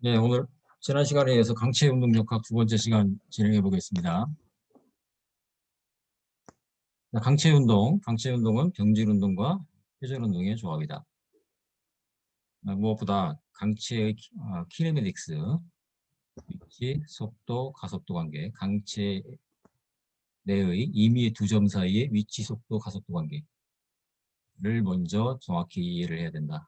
네, 오늘 지난 시간에 이어서 강체 운동 역학 두 번째 시간 진행해 보겠습니다. 강체 운동은 병질 운동과 회전 운동의 조합이다. 무엇보다 강체의 키네매틱스, 위치, 속도, 가속도 관계, 강체 내의 임의의 두 점 사이의 위치, 속도, 가속도 관계를 먼저 정확히 이해를 해야 된다.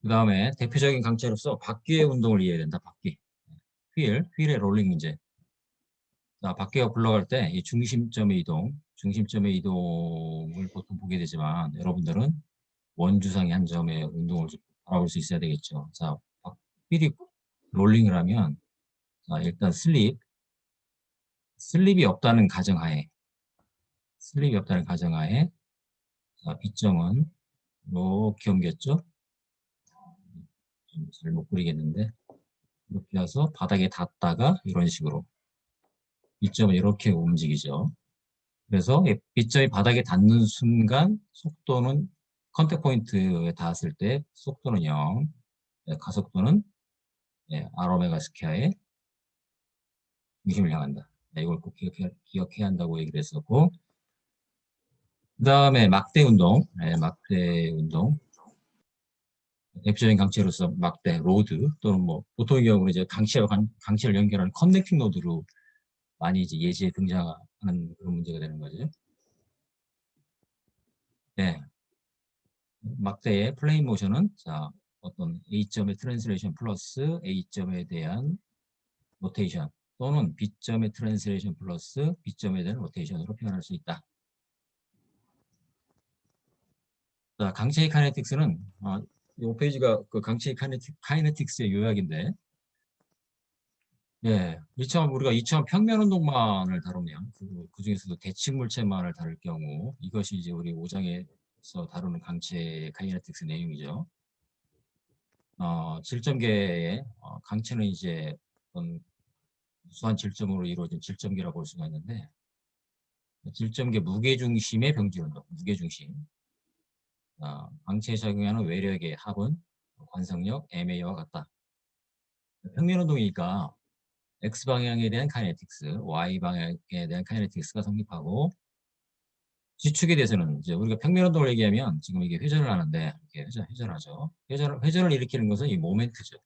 그 다음에 대표적인 강체로서 바퀴의 운동을 이해해야 된다. 바퀴. 휠의 롤링 문제. 자, 바퀴가 굴러갈 때 이 중심점의 이동을 보통 보게 되지만 여러분들은 원주상의 한 점의 운동을 바라볼 수 있어야 되겠죠. 자, 휠이 롤링을 하면 자, 일단 슬립이 없다는 가정하에 자, B점은 이렇게 옮겼죠. 잘 못 그리겠는데 이렇게 해서 바닥에 닿다가 이런 식으로 B점은 이렇게 움직이죠. 그래서 B점이 바닥에 닿는 순간 속도는 컨택 포인트에 닿았을 때 속도는 0, 가속도는 R오메가 스퀘어의 중심을 향한다. 이걸 꼭 기억해야 한다고 얘기를 했었고, 그 다음에 막대 운동. 대표적인 강체로서 막대, 로드 또는 뭐 보통의 경우는 이제 강체를 연결하는 커넥팅 노드로 많이 이제 예시에 등장하는 그런 문제가 되는 거죠. 네. 막대의 플레인 모션은 자, 어떤 A점의 트랜슬레이션 플러스 A점에 대한 로테이션 또는 B점의 트랜슬레이션 플러스 B점에 대한 로테이션으로 표현할 수 있다. 자, 강체의 카이네틱스는 이 페이지가 그 강체의 카이네틱스의 요약인데, 우리가 2차원 평면 운동만을 다루면 그 중에서도 대칭 물체만을 다룰 경우 이것이 이제 우리 5장에서 다루는 강체의 카이네틱스 내용이죠. 질점계의 강체는 이제 어떤 무수한 질점으로 이루어진 질점계라고 볼 수가 있는데, 질점계 무게중심의 병질운동, 무게중심. 강체에 작용하는 외력의 합은 관성력 MA와 같다. 평면운동이니까 X방향에 대한 카이네틱스, Y방향에 대한 카이네틱스가 성립하고, 지축에 대해서는 이제 우리가 평면운동을 얘기하면 지금 이게 회전을 하는데, 이렇게 회전하죠. 회전을 일으키는 것은 이 모멘트죠.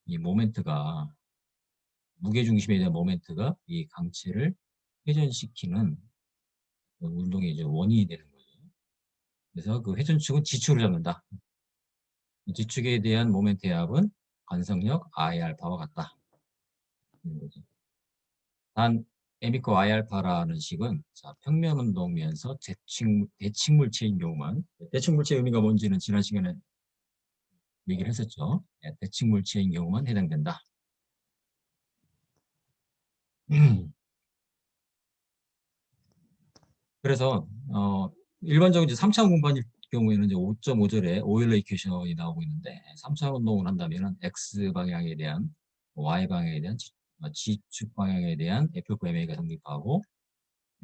이 모멘트가, 무게중심에 대한 모멘트가 이 강체를 회전시키는 운동의 이제 원인이 되는 거죠. 그래서 그 회전축은 지축을 잡는다. 지축에 대한 모멘트의 합은 관성력 I알파와 같다. 단 m이고 I알파라는 식은 자, 평면운동면서 대칭물체인 경우만, 대칭물체의 의미가 뭔지는 지난 시간에 얘기를 했었죠. 대칭물체인 경우만 해당된다. 그래서 일반적으로 이제 3차원 공간일 경우에는 이제 5.5절에 오일러 이퀘이션이 나오고 있는데 3차원 운동을 한다면은 X 방향에 대한 Y 방향에 대한 G축 방향에 대한 FFMA가 성립하고,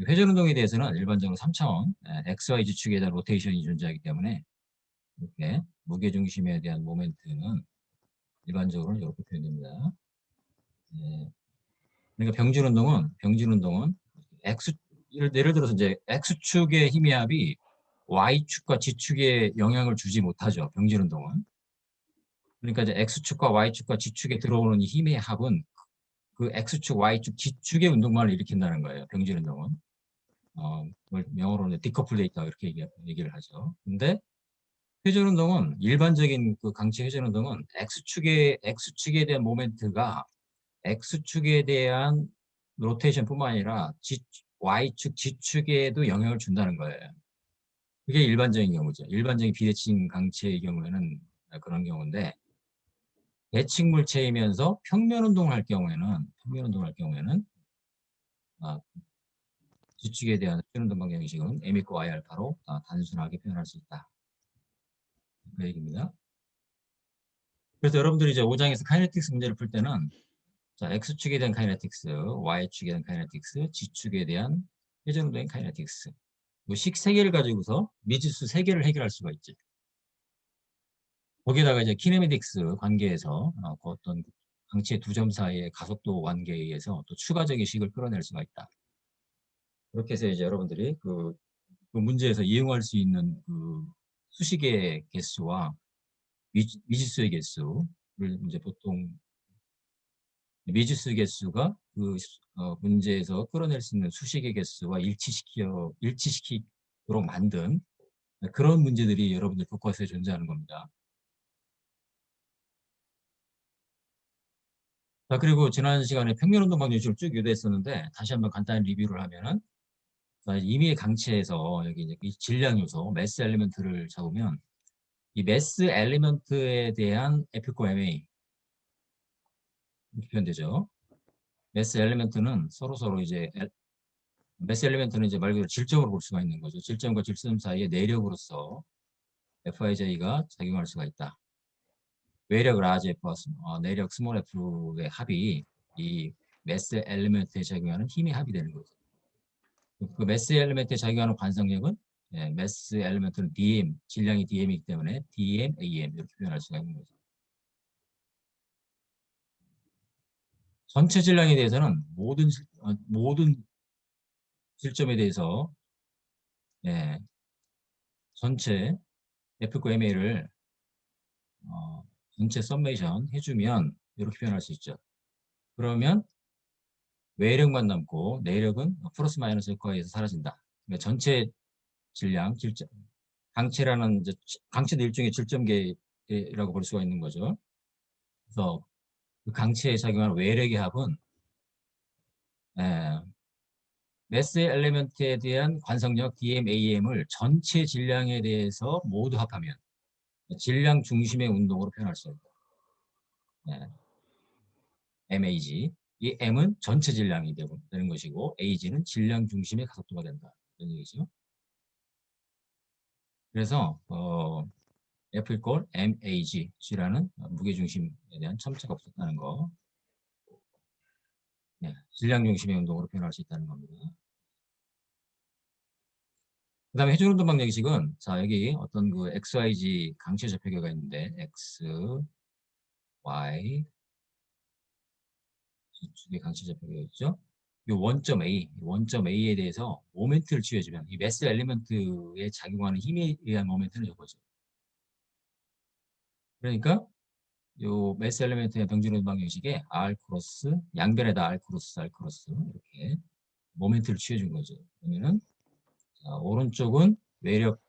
회전 운동에 대해서는 일반적으로 3차원 XY G축에 대한 로테이션이 존재하기 때문에 이렇게 무게중심에 대한 모멘트는 일반적으로 이렇게 표현됩니다. 그러니까 병진 운동은 예를 들어서 이제 X축의 힘의 합이 Y축과 G축에 영향을 주지 못하죠. 병진 운동은. 그러니까 이제 X축과 Y축과 G축에 들어오는 이 힘의 합은 그 X축, Y축, G축의 운동만을 일으킨다는 거예요. 병진 운동은. 영어로는 디커플 데이터 이렇게 얘기를 하죠. 근데 회전 운동은 일반적인 그 강체 회전 운동은 X축에 대한 모멘트가 X축에 대한 로테이션뿐만 아니라 Y축, G축에도 영향을 준다는 거예요. 그게 일반적인 경우죠. 일반적인 비대칭 강체의 경우에는 그런 경우인데, 대칭 물체이면서 평면 운동을 할 경우에는 G축에 대한 운동 방정식은 M 있고 Y 알파로 단순하게 표현할 수 있다. 그 얘기입니다. 그래서 여러분들이 이제 5장에서 카이네틱스 문제를 풀 때는 자, X축에 대한 카이네틱스, Y축에 대한 카이네틱스, G축에 대한 회전운동의 카이네틱스, 식 3개를 가지고서 미지수 3개를 해결할 수가 있지. 거기에다가 이제 키네매틱스 관계에서 그 어떤 강체 두 점 사이의 가속도 관계에 의해서 또 추가적인 식을 끌어낼 수가 있다. 그렇게 해서 이제 여러분들이 그 문제에서 이용할 수 있는 그 수식의 개수와 미지수의 개수를 이제 보통 미지수 개수가 그 문제에서 끌어낼 수 있는 수식의 개수와 일치시키도록 만든 그런 문제들이 여러분들 교과서에 존재하는 겁니다. 자, 그리고 지난 시간에 평면운동 방정식을 쭉 유도했었는데 다시 한번 간단히 리뷰를 하면은 자, 임의의 강체에서 여기 이제 이 질량 요소, 매스 엘리먼트를 잡으면 이 매스 엘리먼트에 대한 F코 MA 이렇게 표현되죠. 매스 엘리먼트는 서로 이제 매스 엘리먼트는 이제 말 그대로 질점으로 볼 수가 있는 거죠. 질점과 질점 사이의 내력으로서 FIJ가 작용할 수가 있다. 외력 라지 F와 내력 스몰 F의 합이 이 매스 엘리먼트에 작용하는 힘의 합이 되는 거죠. 그 매스 엘리먼트에 작용하는 관성력은 매스 엘리먼트는 DM, 질량이 DM이기 때문에 DM, AM 이렇게 표현할 수가 있는 거죠. 전체 질량에 대해서는 모든 질점에 대해서 전체 F코 MA를 전체 썸메이션 해주면 이렇게 표현할 수 있죠. 그러면 외력만 남고 내력은 플러스 마이너스 효과에서 사라진다. 그러니까 전체 질량, 강체라는 강체도 일종의 질점계라고 볼 수가 있는 거죠. 그래서 그 강체에 작용하는 외력의 합은 매스 엘리먼트에 대한 관성력 DMAM을 전체 질량에 대해서 모두 합하면 질량 중심의 운동으로 표현할 수 있다. MAG. 이 M은 전체 질량이 되는 것이고 AG는 질량 중심의 가속도가 된다. 이런 얘기죠. 그래서 F 이퀄 MAG, G라는 무게중심에 대한 첨차가 없었다는 거. 질량 중심의 운동으로 표현할 수 있다는 겁니다. 그 다음에 회전운동 방정식은 자 여기 어떤 그 XYG 강체 좌표계가 있는데 X, Y G축의 강체 좌표계가 있죠. 이 원점 A에 대해서 모멘트를 취해주면 이 매스 엘리먼트에 작용하는 힘에 의한 모멘트는 이거죠. 그러니까 요 매스 엘리먼트의 병준運 방정식에 R 크로스 양변에다 R 크로스 이렇게 모멘트를 취해준 거죠. 그러면은 자, 오른쪽은 외력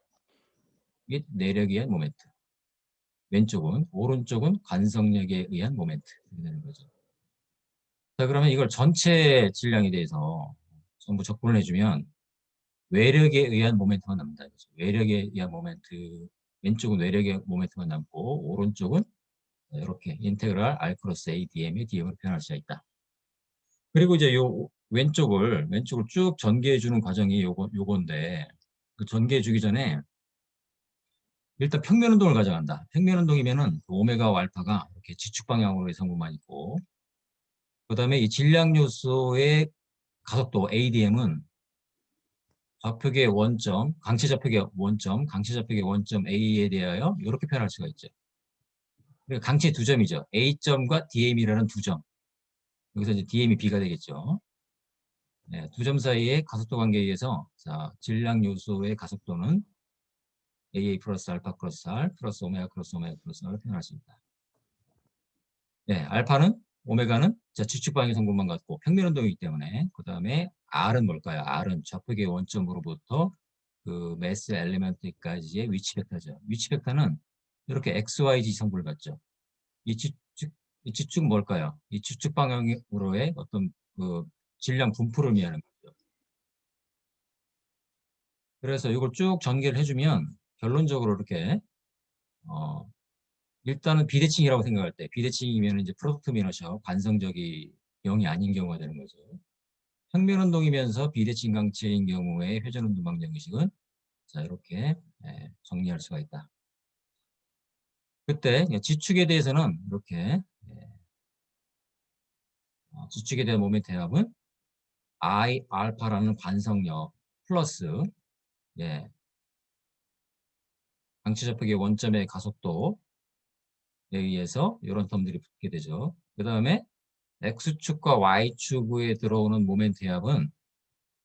및 내력에 의한 모멘트, 오른쪽은 관성력에 의한 모멘트 이렇게 되는 거죠. 자, 그러면 이걸 전체 질량에 대해서 전부 적분을 해주면 외력에 의한 모멘트만 남는다. 외력에 의한 모멘트, 왼쪽은 외력의 모멘트만 남고 오른쪽은 이렇게 인테그랄 R 크로스 A DM의 DM을 표현할 수가 있다. 그리고 이제 요 왼쪽을 쭉 전개해 주는 과정이 요건데 그 전개해 주기 전에 일단 평면 운동을 가져간다. 평면 운동이면은 그 오메가와 알파가 이렇게 지축 방향으로 성분만 있고 그다음에 이 질량 요소의 가속도 ADM은 좌표계 원점, 강체 좌표계 원점 A에 대하여 이렇게 표현할 수가 있죠. 그러니까 강체 두 점이죠. A점과 DM이라는 두 점. 여기서 이제 DM이 B가 되겠죠. 두 점 사이의 가속도 관계에 의해서 자, 질량 요소의 가속도는 AA 플러스 알파 플러스 R 플러스 오메가 플러스 오메가 플러스 R을 표현할 수 있다. 알파는 오메가는 자, 지축 방향 성분만 갖고 평면 운동이기 때문에 그 다음에 R은 뭘까요? R은 좌표계 원점으로부터 그 매스 엘리먼트까지의 위치 벡터죠. 위치 벡터는 이렇게 XYZ 성분을 갖죠. 이 지축은 뭘까요? 이 지축 방향으로의 어떤 그 질량 분포를 의미하는 거죠. 그래서 이걸 쭉 전개를 해주면 결론적으로 이렇게 일단은 비대칭이라고 생각할 때 비대칭이면 이제 프로덕트 미너셔 관성적이 0이 아닌 경우가 되는 거죠. 평면 운동이면서 비대칭 강체인 경우에 회전 운동 방정식은 자 이렇게 정리할 수가 있다. 그때 지축에 대해서는 이렇게 지축에 대한 모멘트 합은 I 알파라는 관성력 플러스 강체 좌표계 원점의 가속도 의해서 이런 텀들이 붙게 되죠. 그 다음에 X축과 Y축에 들어오는 모멘트 합은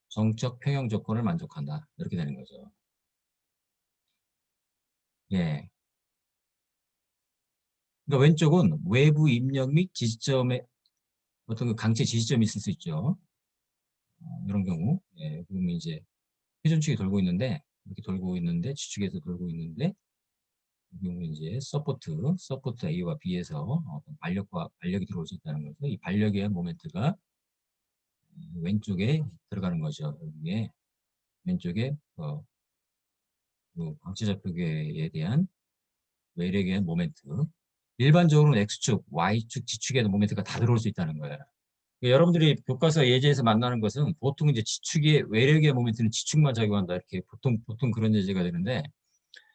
정적 평형 조건을 만족한다. 이렇게 되는 거죠. 예. 그러니까 왼쪽은 외부 입력 및 지지점에 어떤 그 강체 지지점이 있을 수 있죠. 이런 경우. 예. 그러면 이제 회전축이 돌고 있는데, 이렇게 돌고 있는데, 지축에서 돌고 있는데, 이 경우 이제 서포트 A와 B에서 반력이 들어올 수 있다는 거죠. 이 반력에 의한 모멘트가 왼쪽에 들어가는 거죠. 여기에 왼쪽에 그 광채좌표계에 대한 외력에 의한 모멘트. 일반적으로는 X축, Y축, G축에 대한 모멘트가 다 들어올 수 있다는 거예요. 그러니까 여러분들이 교과서 예제에서 만나는 것은 보통 이제 지축의 외력에 의한 모멘트는 지축만 작용한다. 이렇게 보통 그런 예제가 되는데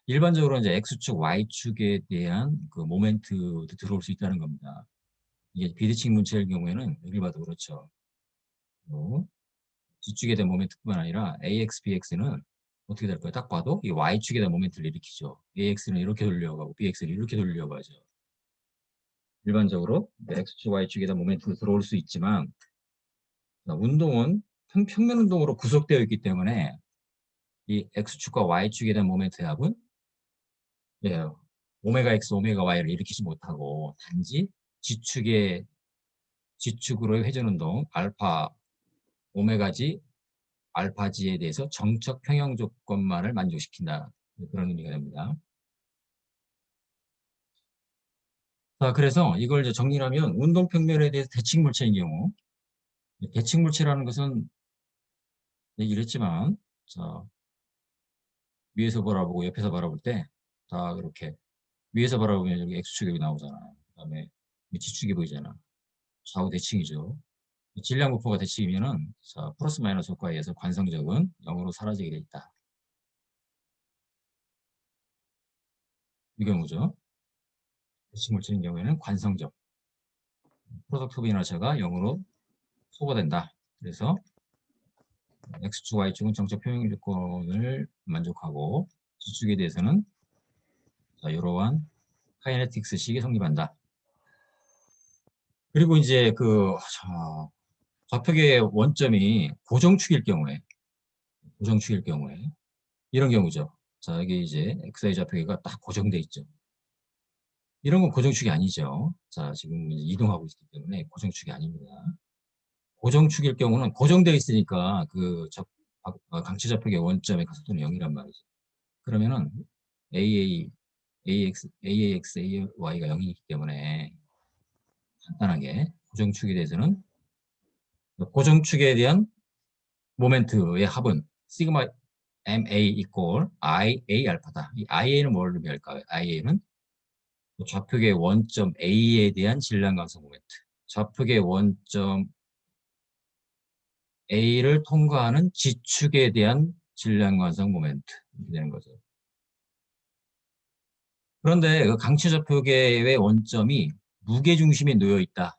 일반적으로 이제 X축, Y축에 대한 그 모멘트도 들어올 수 있다는 겁니다. 이게 비대칭 문체일 경우에는 여기 봐도 그렇죠. G축에 대한 모멘트뿐만 아니라 AX, BX는 어떻게 될까요? 딱 봐도 이 Y축에 대한 모멘트를 일으키죠. AX는 이렇게 돌려가고 BX는 이렇게 돌려가죠. 일반적으로 X축, Y축에 대한 모멘트가 들어올 수 있지만 운동은 평면 운동으로 구성되어 있기 때문에 이 X축과 Y축에 대한 모멘트 합은 예, 오메가 X, 오메가 Y를 일으키지 못하고 단지 G축으로의 회전운동 알파, 오메가지, 알파지에 대해서 정적 평형 조건만을 만족시킨다. 그런 의미가 됩니다. 자, 그래서 이걸 이제 정리하면 운동 평면에 대해서 대칭 물체인 경우 대칭 물체라는 것은 얘기를 했지만 자, 위에서 바라보고 옆에서 바라볼 때 다 그렇게 위에서 바라보면 여기 X축이 나오잖아요. 그다음에 G축이 보이잖아. 좌우 대칭이죠. 질량 분포가 대칭이면은 자, 플러스 마이너스 효과에 의해서 관성적은 0으로 사라지게 돼 있다. 이 경우죠. 대칭 물체인 경우에는 관성적 프로덕트 오브 이너처가 0으로 소거된다. 그래서 X축, Y축은 정적 평형 조건을 만족하고 G축에 대해서는 자, 이러한 카이네틱스식이 성립한다. 그리고 이제 좌표계의 원점이 고정축일 경우에 이런 경우죠. 자, 여기 이제 XY 좌표계가 딱 고정돼 있죠. 이런 건 고정축이 아니죠. 자, 지금 이동하고 있기 때문에 고정축이 아닙니다. 고정축일 경우는 고정되어 있으니까 강체 좌표계 원점의 가속도는 0이란 말이죠. 그러면은 AAX, AY가 0이기 때문에 간단하게 고정축에 대해서는 고정축에 대한 모멘트의 합은 시그마 MA 이꼴 IA 알파다. 이 IA는 뭘 의미할까요? IA는 좌표계 원점 A에 대한 질량 감소 모멘트. 좌표계 원점 A를 통과하는 G축에 대한 질량 관성 모멘트 이렇게 되는 거죠. 그런데 그 강체 좌표계의 원점이 무게중심에 놓여 있다.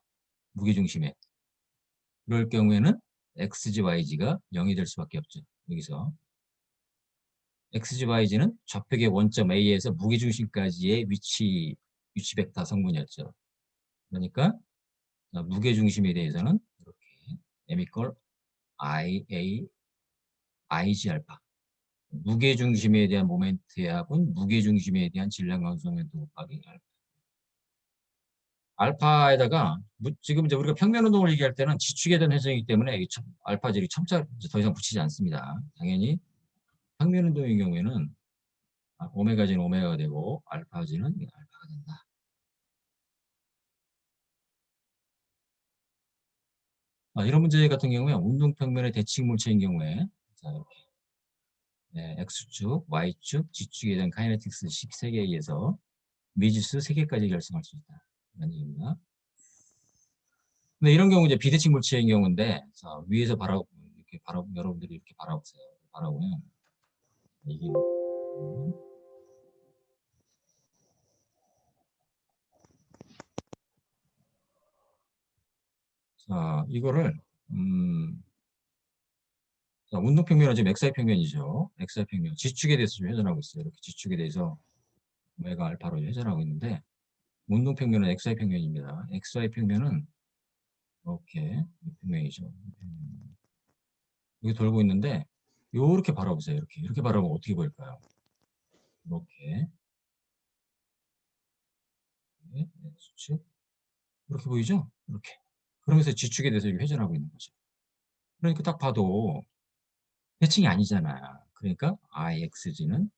무게중심에. 그럴 경우에는 XG, YG가 0이 될 수밖에 없죠. 여기서 XG, YG는 좌표계 원점 A에서 무게중심까지의 위치 벡터 성분이었죠. 그러니까 무게중심에 대해서는 이렇게 M 이퀄 IA, IG 알파. 무게중심에 대한 모멘트의 합은 무게중심에 대한 질량 감소 모멘트 곱하기 알파. 알파에다가 지금 이제 우리가 평면 운동을 얘기할 때는 지축에 대한 회전이기 때문에 알파질이 첨자 더 이상 붙이지 않습니다. 당연히 평면 운동의 경우에는 오메가지는 오메가가 되고 알파지는 알파가 된다. 이런 문제 같은 경우에 운동 평면의 대칭 물체인 경우에 자, 이렇게 네, X축, Y축, G축에 대한 카이네틱스 식 3개에 의해서 미지수 3개까지 결성할 수 있다. 이런 얘기입니다. 근데 이런 경우 이제 비대칭 물체인 경우인데 자, 위에서 여러분들이 이렇게 바라보세요. 바라보면 이게 자, 이거를 자, 운동 평면은 지금 XY 평면이죠. XY 평면. G축에 대해서 좀 회전하고 있어요. 이렇게 G축에 대해서 오메가 알파로 회전하고 있는데 운동 평면은 XY 평면입니다. XY 평면은 이렇게 평면이죠. 여기 돌고 있는데 요렇게 바라보세요. 이렇게 바라보면 어떻게 보일까요? 이렇게 X축 이렇게 보이죠? 이렇게. 그러면서 G축에 대해서 회전하고 있는 거죠. 그러니까 딱 봐도 대칭이 아니잖아. 그러니까 IXG는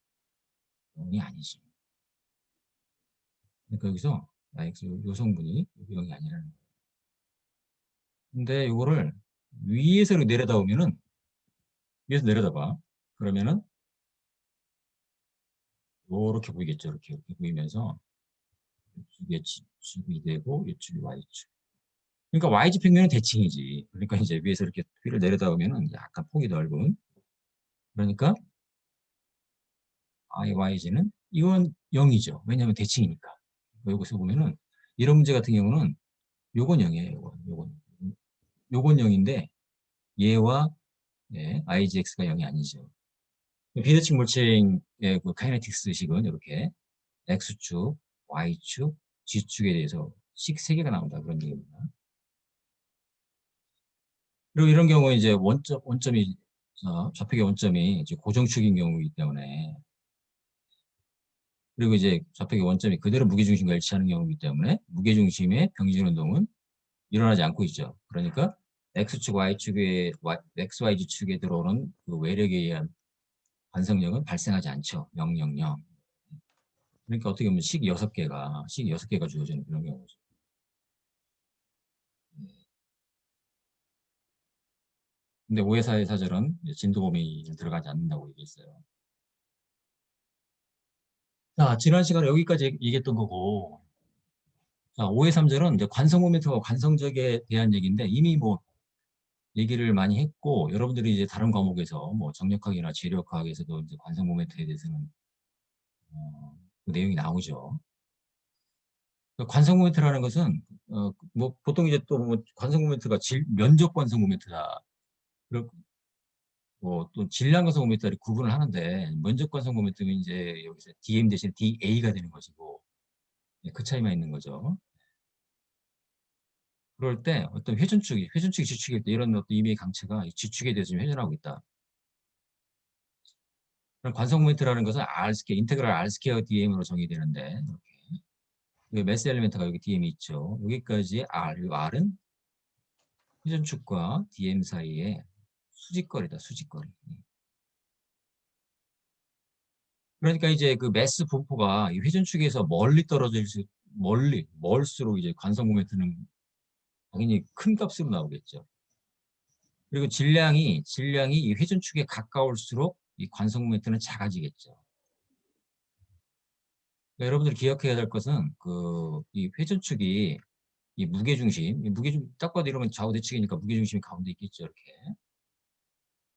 0이 아니지. 그러니까 여기서 IX 요 성분이 0이 아니라는 거예요. 근데 이거를 위에서 내려다 보면은 위에서 내려다봐. 그러면은 요렇게 보이겠죠. 이렇게 보이면서 이쪽에 G축이 되고 이쪽이 Y축. 그러니까 YG 평면은 대칭이지. 그러니까 이제 위에서 이렇게 위를 내려다 보면은 약간 폭이 넓은. 그러니까 IYG는 이건 0이죠. 왜냐하면 대칭이니까. 여기서 보면은 이런 문제 같은 경우는 요건 0이에요. 요건 0인데 얘와 IGX가 0이 아니죠. 비대칭 물체의 그 카이네틱스 식은 이렇게 X축, Y축, G축에 대해서 식 3개가 나온다. 그런 얘기입니다. 그리고 이런 경우에 이제 원점이, 좌표의 원점이 이제 고정축인 경우이기 때문에, 그리고 이제 좌표의 원점이 그대로 무게중심과 일치하는 경우이기 때문에 무게중심의 병진 운동은 일어나지 않고 있죠. 그러니까 X축, XYG축에 들어오는 그 외력에 의한 반성력은 발생하지 않죠. 0, 0, 0. 그러니까 어떻게 보면 식 6개가 주어지는 그런 경우죠. 근데 오해사의 사절은 진도 범위에 들어가지 않는다고 얘기했어요. 자, 지난 시간에 여기까지 얘기했던 거고, 자, 5회 3절은 이제 관성 모멘트와 관성적에 대한 얘기인데 이미 뭐 얘기를 많이 했고, 여러분들이 이제 다른 과목에서 뭐 정력학이나 재력학에서도 이제 관성 모멘트에 대해서는 그 내용이 나오죠. 그 관성 모멘트라는 것은 뭐 보통 이제 또 뭐 관성 모멘트가 면적 관성 모멘트다. 그리고 뭐또 질량 관성 모멘트를 구분을 하는데 면적 관성 모멘트는 이제 여기서 DM 대신 DA가 되는 것이고 그 차이만 있는 거죠. 그럴 때 어떤 회전축이 지축일 때 이런 어떤 임의의 강체가 지축에 대해서 좀 회전하고 있다. 그럼 관성 모멘트라는 것은 인테그랄 R 스퀘어 DM으로 정의되는데 이렇게 매스 엘리멘트가 여기 DM이 있죠. 여기까지 R, 이 R은 회전축과 DM 사이의 수직거리다, 수직거리. 그러니까 이제 그 매스 분포가 이 회전축에서 멀수록 이제 관성 모멘트는 당연히 큰 값으로 나오겠죠. 그리고 질량이 이 회전축에 가까울수록 이 관성 모멘트는 작아지겠죠. 그러니까 여러분들이 기억해야 될 것은 이 회전축이 이 무게중심 딱 봐도 이러면 좌우 대칭이니까 무게중심이 가운데 있겠죠. 이렇게.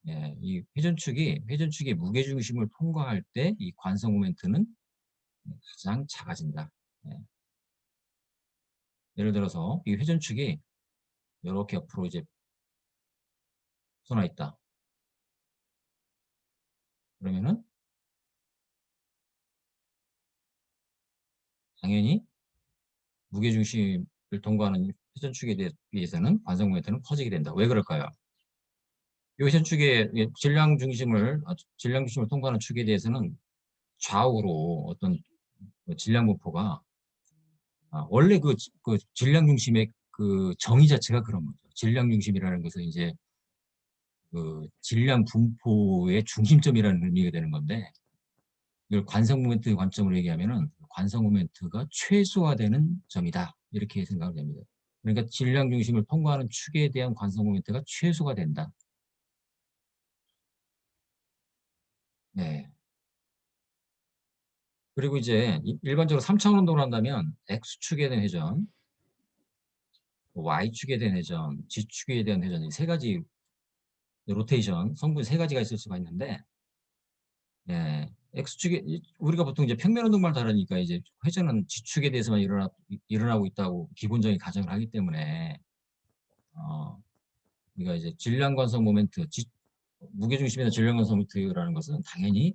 예, 이 회전축이 무게중심을 통과할 때 이 관성 모멘트는 가장 작아진다. 예. 예를 들어서 이 회전축이 이렇게 옆으로 이제 솟아 있다. 그러면은 당연히 무게중심을 통과하는 회전축에 비해서는 관성 모멘트는 커지게 된다. 왜 그럴까요? 이 회전축의 질량 중심을 통과하는 축에 대해서는 좌우로 어떤 질량 분포가 원래 그 질량 중심의 그 정의 자체가 그런 거죠. 질량 중심이라는 것은 이제 그 질량 분포의 중심점이라는 의미가 되는 건데 이걸 관성 모멘트 관점으로 얘기하면은 관성 모멘트가 최소화되는 점이다. 이렇게 생각을 됩니다. 그러니까 질량 중심을 통과하는 축에 대한 관성 모멘트가 최소가 된다. 네. 그리고 이제 일반적으로 3차원 운동을 한다면 X축에 대한 회전, Y축에 대한 회전, G축에 대한 회전 이 세 가지 로테이션 성분 세 가지가 있을 수가 있는데 X축에 우리가 보통 이제 평면 운동만 다르니까 이제 회전은 G축에 대해서만 일어나고 있다고 기본적인 가정을 하기 때문에 우리가 이제 질량 관성 모멘트 무게중심이나 질량 관성 모멘트라는 것은 당연히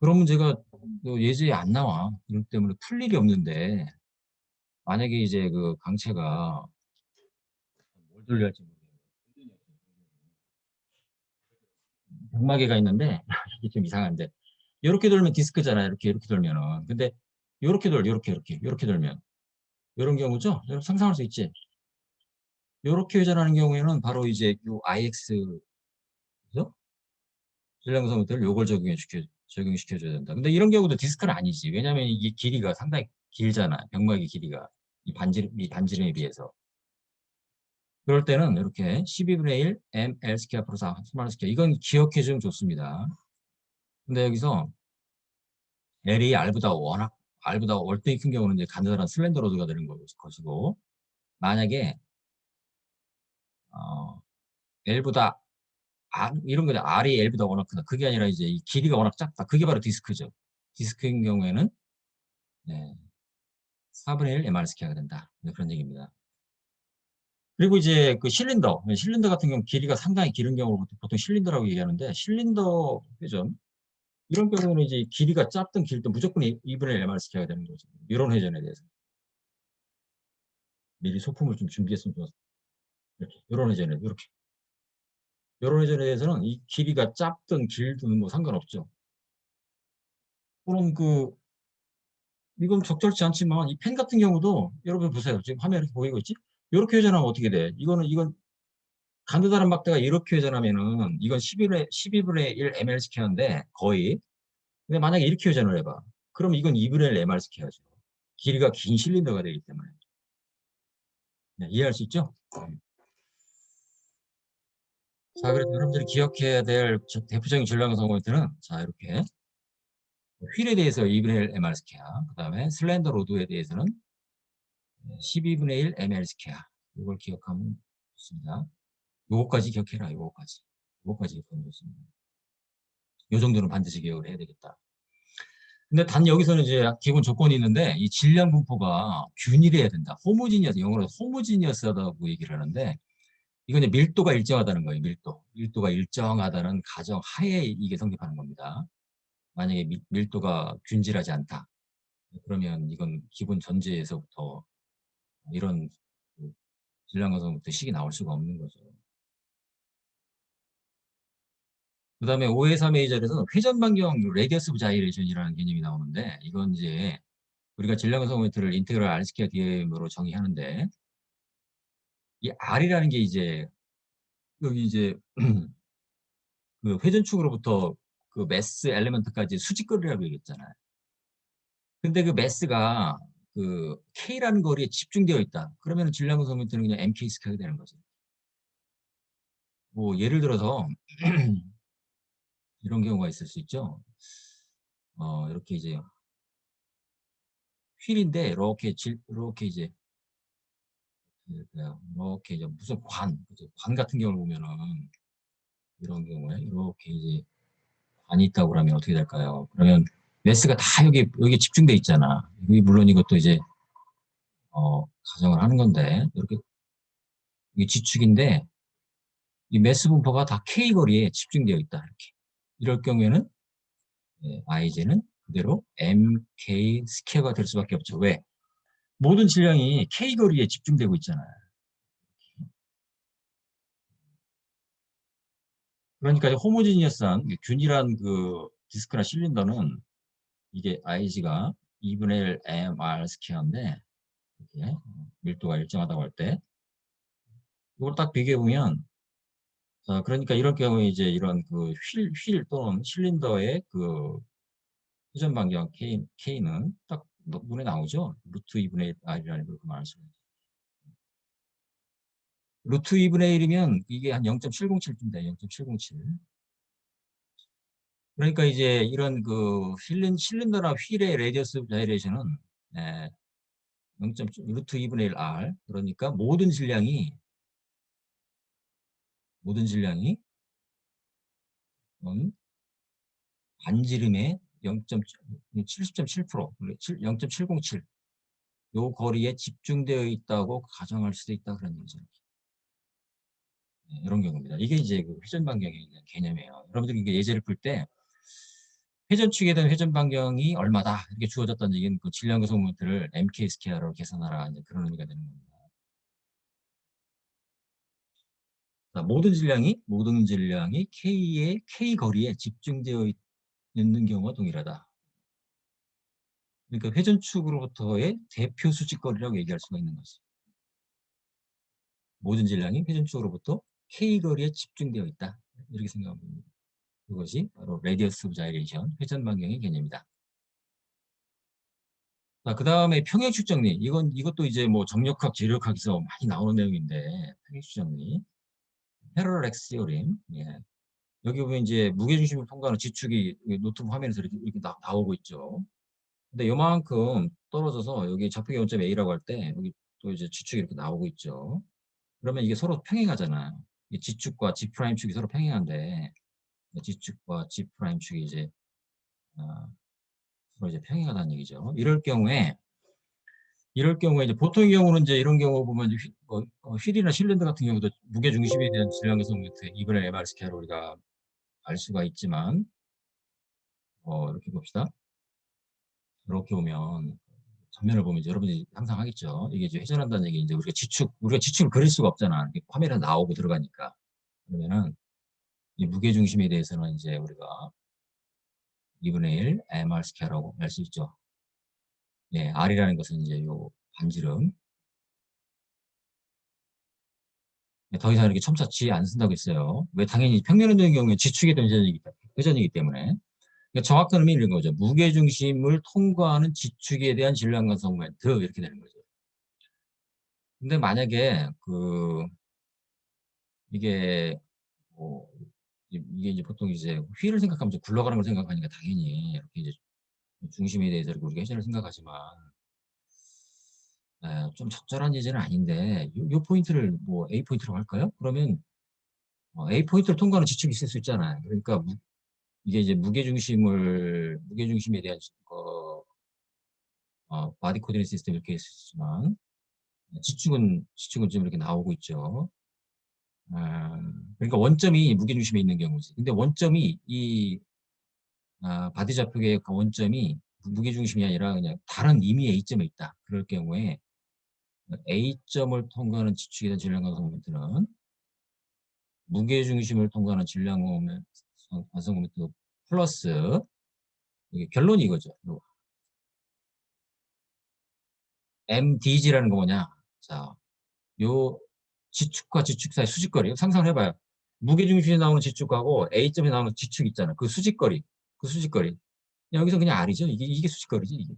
그런 문제가 또 예제에 안 나와. 그렇기 때문에 풀 일이 없는데 만약에 이제 그 강체가 뭘 돌려야 할지 모르겠네요. 병마개가 있는데 이게 좀 이상한데 요렇게 돌면 디스크잖아요. 이렇게 돌면은. 근데 요렇게 돌면 요런 경우죠. 여러분 상상할 수 있지? 요렇게 회전하는 경우에는 바로 이제 요 IX 그죠? 질량구성부터를 요걸 적용시켜 줘야 된다. 근데 이런 경우도 디스크는 아니지. 왜냐면 이게 길이가 상당히 길잖아. 병막의 길이가 이 반지름에 비해서. 그럴 때는 이렇게 12분의 1 ml 스퀘어 앞으로 3만 스퀘어 이건 기억해 주면 좋습니다. 근데 여기서 L이 R보다 월등히 큰 경우는 이제 간단한 슬렌더 로드가 되는 것이고 만약에 어, L보다 이런 거죠. R이 L보다 워낙 크다. 그게 아니라 이제 이 길이가 워낙 작다. 그게 바로 디스크죠. 디스크인 경우에는 네, 4분의 1 MR 스퀘어가 된다. 네, 그런 얘기입니다. 그리고 이제 그 실린더 같은 경우 길이가 상당히 길은 경우를 보통 실린더라고 얘기하는데 실린더 회전 이런 경우는 이제 길이가 짧든 길든 무조건 2분의 1 MR 스퀘어가 되는 거죠. 이런 회전에 대해서 미리 소품을 좀 준비했으면 좋았어. 이렇게 이런 회전에 이렇게 이런 회전에 대해서는 이 길이가 짧든 길든 뭐 상관없죠. 또는 이건 적절치 않지만 이 펜 같은 경우도 여러분 보세요. 지금 화면에 이렇게 보이고 있지? 이렇게 회전하면 어떻게 돼? 이건 간두다란 막대가 이렇게 회전하면은 이건 12분의 1 ml 스퀘어인데 거의. 근데 만약에 이렇게 회전을 해봐. 그럼 이건 2분의 1 mr 스퀘어죠. 길이가 긴 실린더가 되기 때문에. 네, 이해할 수 있죠? 자, 그래서 여러분들이 기억해야 될 대표적인 질량구성 포인트는 자, 이렇게 휠에 대해서 2분의 1 mr 스퀘어, 그 다음에 슬렌더 로드에 대해서는 12분의 1 ml 스퀘어. 이걸 기억하면 좋습니다. 요거까지 기억해라, 요거까지. 요거까지 기억하면 좋습니다. 요 정도는 반드시 기억을 해야 되겠다. 근데 단 여기서는 이제 기본 조건이 있는데 이 질량 분포가 균일해야 된다. 호모지니어스, 영어로 호모지니어스하다고 얘기를 하는데 이건 이제 밀도가 일정하다는 거예요. 밀도가 일정하다는 가정 하에 이게 성립하는 겁니다. 만약에 밀도가 균질하지 않다. 그러면 이건 기본 전제에서부터 이런 그 질량 가성부터 식이 나올 수가 없는 거죠. 그 다음에 5회3회2절에서는 회전 반경 레디어스 오브 자이레이션이라는 개념이 나오는데 이건 이제 우리가 질량 가성 모멘트를 인테그럴 R 스퀘어 DM으로 정의하는데 이 R이라는 게 이제 여기 이제 그 회전축으로부터 그 매스 엘리먼트까지 수직거리라고 얘기했잖아요. 근데 그 매스가 그 K라는 거리에 집중되어 있다. 그러면 질량 가성 모멘트는 그냥 MK 스퀘어가 되는 거죠. 뭐 예를 들어서 이런 경우가 있을 수 있죠. 이렇게 이제 휠인데 이렇게 이제 이렇게 이제 무슨 관 같은 경우를 보면은 이런 경우에 이렇게 이제 관이 있다고 그러면 어떻게 될까요? 그러면 매스가 다 여기 집중돼 있잖아. 여기 물론 이것도 이제 가정을 하는 건데 이렇게 이게 지축인데 이 매스 분포가 다 K 거리에 집중되어 있다 이렇게. 이럴 경우에는 IJ는 그대로 MK 스퀘어가 될 수밖에 없죠. 왜? 모든 질량이 K 거리에 집중되고 있잖아요. 그러니까 호모지니어스한 균일한 그 디스크나 실린더는 이게 IG가 2분의 1 MR 스퀘어인데 이렇게 밀도가 일정하다고 할 때 이걸 딱 비교해 보면 그러니까 이런 경우에 이제 이런 그 휠 또는 실린더의 그 회전 반경 K는 딱 눈에 나오죠. 루트 2분의 1 R이라는 걸 말할 수가 있죠. 루트 2분의 1이면 이게 한 0.707쯤 돼. 0.707. 그러니까 이제 이런 그 실린더나 휠의 레디어스 다이레이션은 0. 루트 2분의 1 R. 그러니까 모든 질량이 반지름의 70.7%, 0.707. 요 거리에 집중되어 있다고 가정할 수도 있다 그런 얘기죠. 이런 경우입니다. 이게 이제 그 회전 반경의 개념이에요. 여러분들이 이게 예제를 풀 때 회전축에 대한 회전 반경이 얼마다 이렇게 주어졌다는 얘기는 그 질량 가속 모멘트를 mk 스퀘어로 계산하라 이제 그런 의미가 되는 겁니다. 자, 모든 질량이 k의 k 거리에 집중되어 있는 경우와 동일하다. 그러니까 회전축으로부터의 대표 수직거리라고 얘기할 수가 있는 거지. 모든 질량이 회전축으로부터 k 거리에 집중되어 있다. 이렇게 생각하면 됩니다. 그것이 바로 레디어스 오브 자이레이션, 회전 반경의 개념이다. 자, 그 다음에 평행축 정리. 이것도 이제 뭐 정력학, 재력학에서 많이 나오는 내용인데, 평행축 정리. 패러렉스 시오림. 예. 여기 보면 이제 무게중심을 통과하는 지축이 노트북 화면에서 이렇게 나오고 있죠. 근데 요만큼 떨어져서 여기 좌표계 원점 A라고 할 때, 여기 또 이제 지축이 이렇게 나오고 있죠. 그러면 이게 서로 평행하잖아요. 이 지축과 G' 축이 서로 평행한데, G축과 G' 축이 이제, 서로 이제 평행하다는 얘기죠. 이럴 경우에 이제 보통의 경우는 이제 이런 경우 보면 휠이나 실린더 같은 경우도 무게 중심에 대한 질량 가속 모멘트 2분의 mr 스퀘어로 우리가 알 수가 있지만 이렇게 봅시다. 이렇게 보면 전면을 보면 이제 여러분이 항상 하겠죠. 이게 이제 회전한다는 얘기 이제 우리가 지축을 그릴 수가 없잖아. 화면에 나오고 들어가니까. 그러면은 이 무게 중심에 대해서는 이제 우리가 2분의 1 mr 스퀘어라고 할 수 있죠. 예, r이라는 것은 이제 요 반지름. 더 이상 이렇게 첨삭지 안 쓴다고 했어요. 왜? 당연히 평면운동의 경우에 지축에 대한 회전이기 때문에. 그러니까 정확한 의미는 이런 거죠. 무게중심을 통과하는 지축에 대한 질량 가속 모멘트 이렇게 되는 거죠. 근데 만약에 이게 뭐 이게 이제 보통 이제 휠을 생각하면 좀 굴러가는 걸 생각하니까 당연히 이렇게 이제 중심에 대해서 이렇게 우리가 회전을 생각하지만 좀 적절한 예제는 아닌데 요 포인트를 뭐 A 포인트라고 할까요? 그러면 A 포인트를 통과하는 지축이 있을 수 있잖아요. 그러니까 이게 이제 무게중심에 대한 바디 코디네이트 시스템 이렇게 있지만 지축은 좀 이렇게 나오고 있죠. 그러니까 원점이 무게중심에 있는 경우지. 근데 원점이 바디 좌표계의 원점이 무게중심이 아니라 그냥 다른 임의의 A점에 있다. 그럴 경우에 A점을 통과하는 지축에 대한 질량 가속 모멘트는 무게중심을 통과하는 질량 가속 모멘트 플러스 이게 결론이 이거죠. MDG라는 거 뭐냐? 자, 요 지축과 지축 사이 수직거리 상상을 해봐요. 무게중심에 나오는 지축하고 A점에 나오는 지축 있잖아. 그 수직거리. 여기서 그냥 R이죠. 이게 수직거리지. 이게.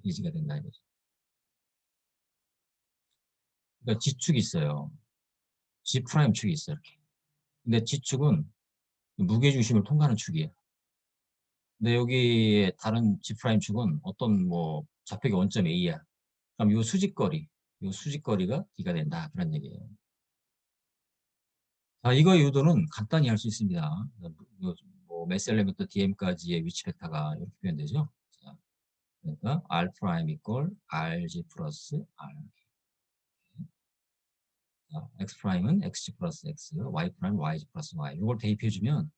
이지가 된다 이거죠. 그러니까 지축이 있어요. G' 축이 있어요. 이렇게. 근데 지축은 무게중심을 통과하는 축이에요. 근데 여기 다른 G' 축은 어떤 뭐 좌표계 원점 A야. 그럼 요 수직거리가 D가 된다. 그런 얘기예요. 자, 이거의 유도는 간단히 할 수 있습니다. 뭐 매스 엘리먼트 DM까지의 위치 벡터가 이렇게 표현되죠. 자, 그러니까 R' 이퀄 RG 플러스 R. 자, X'은 XG 플러스 X, Y' YG 플러스 Y. 이걸 대입해주면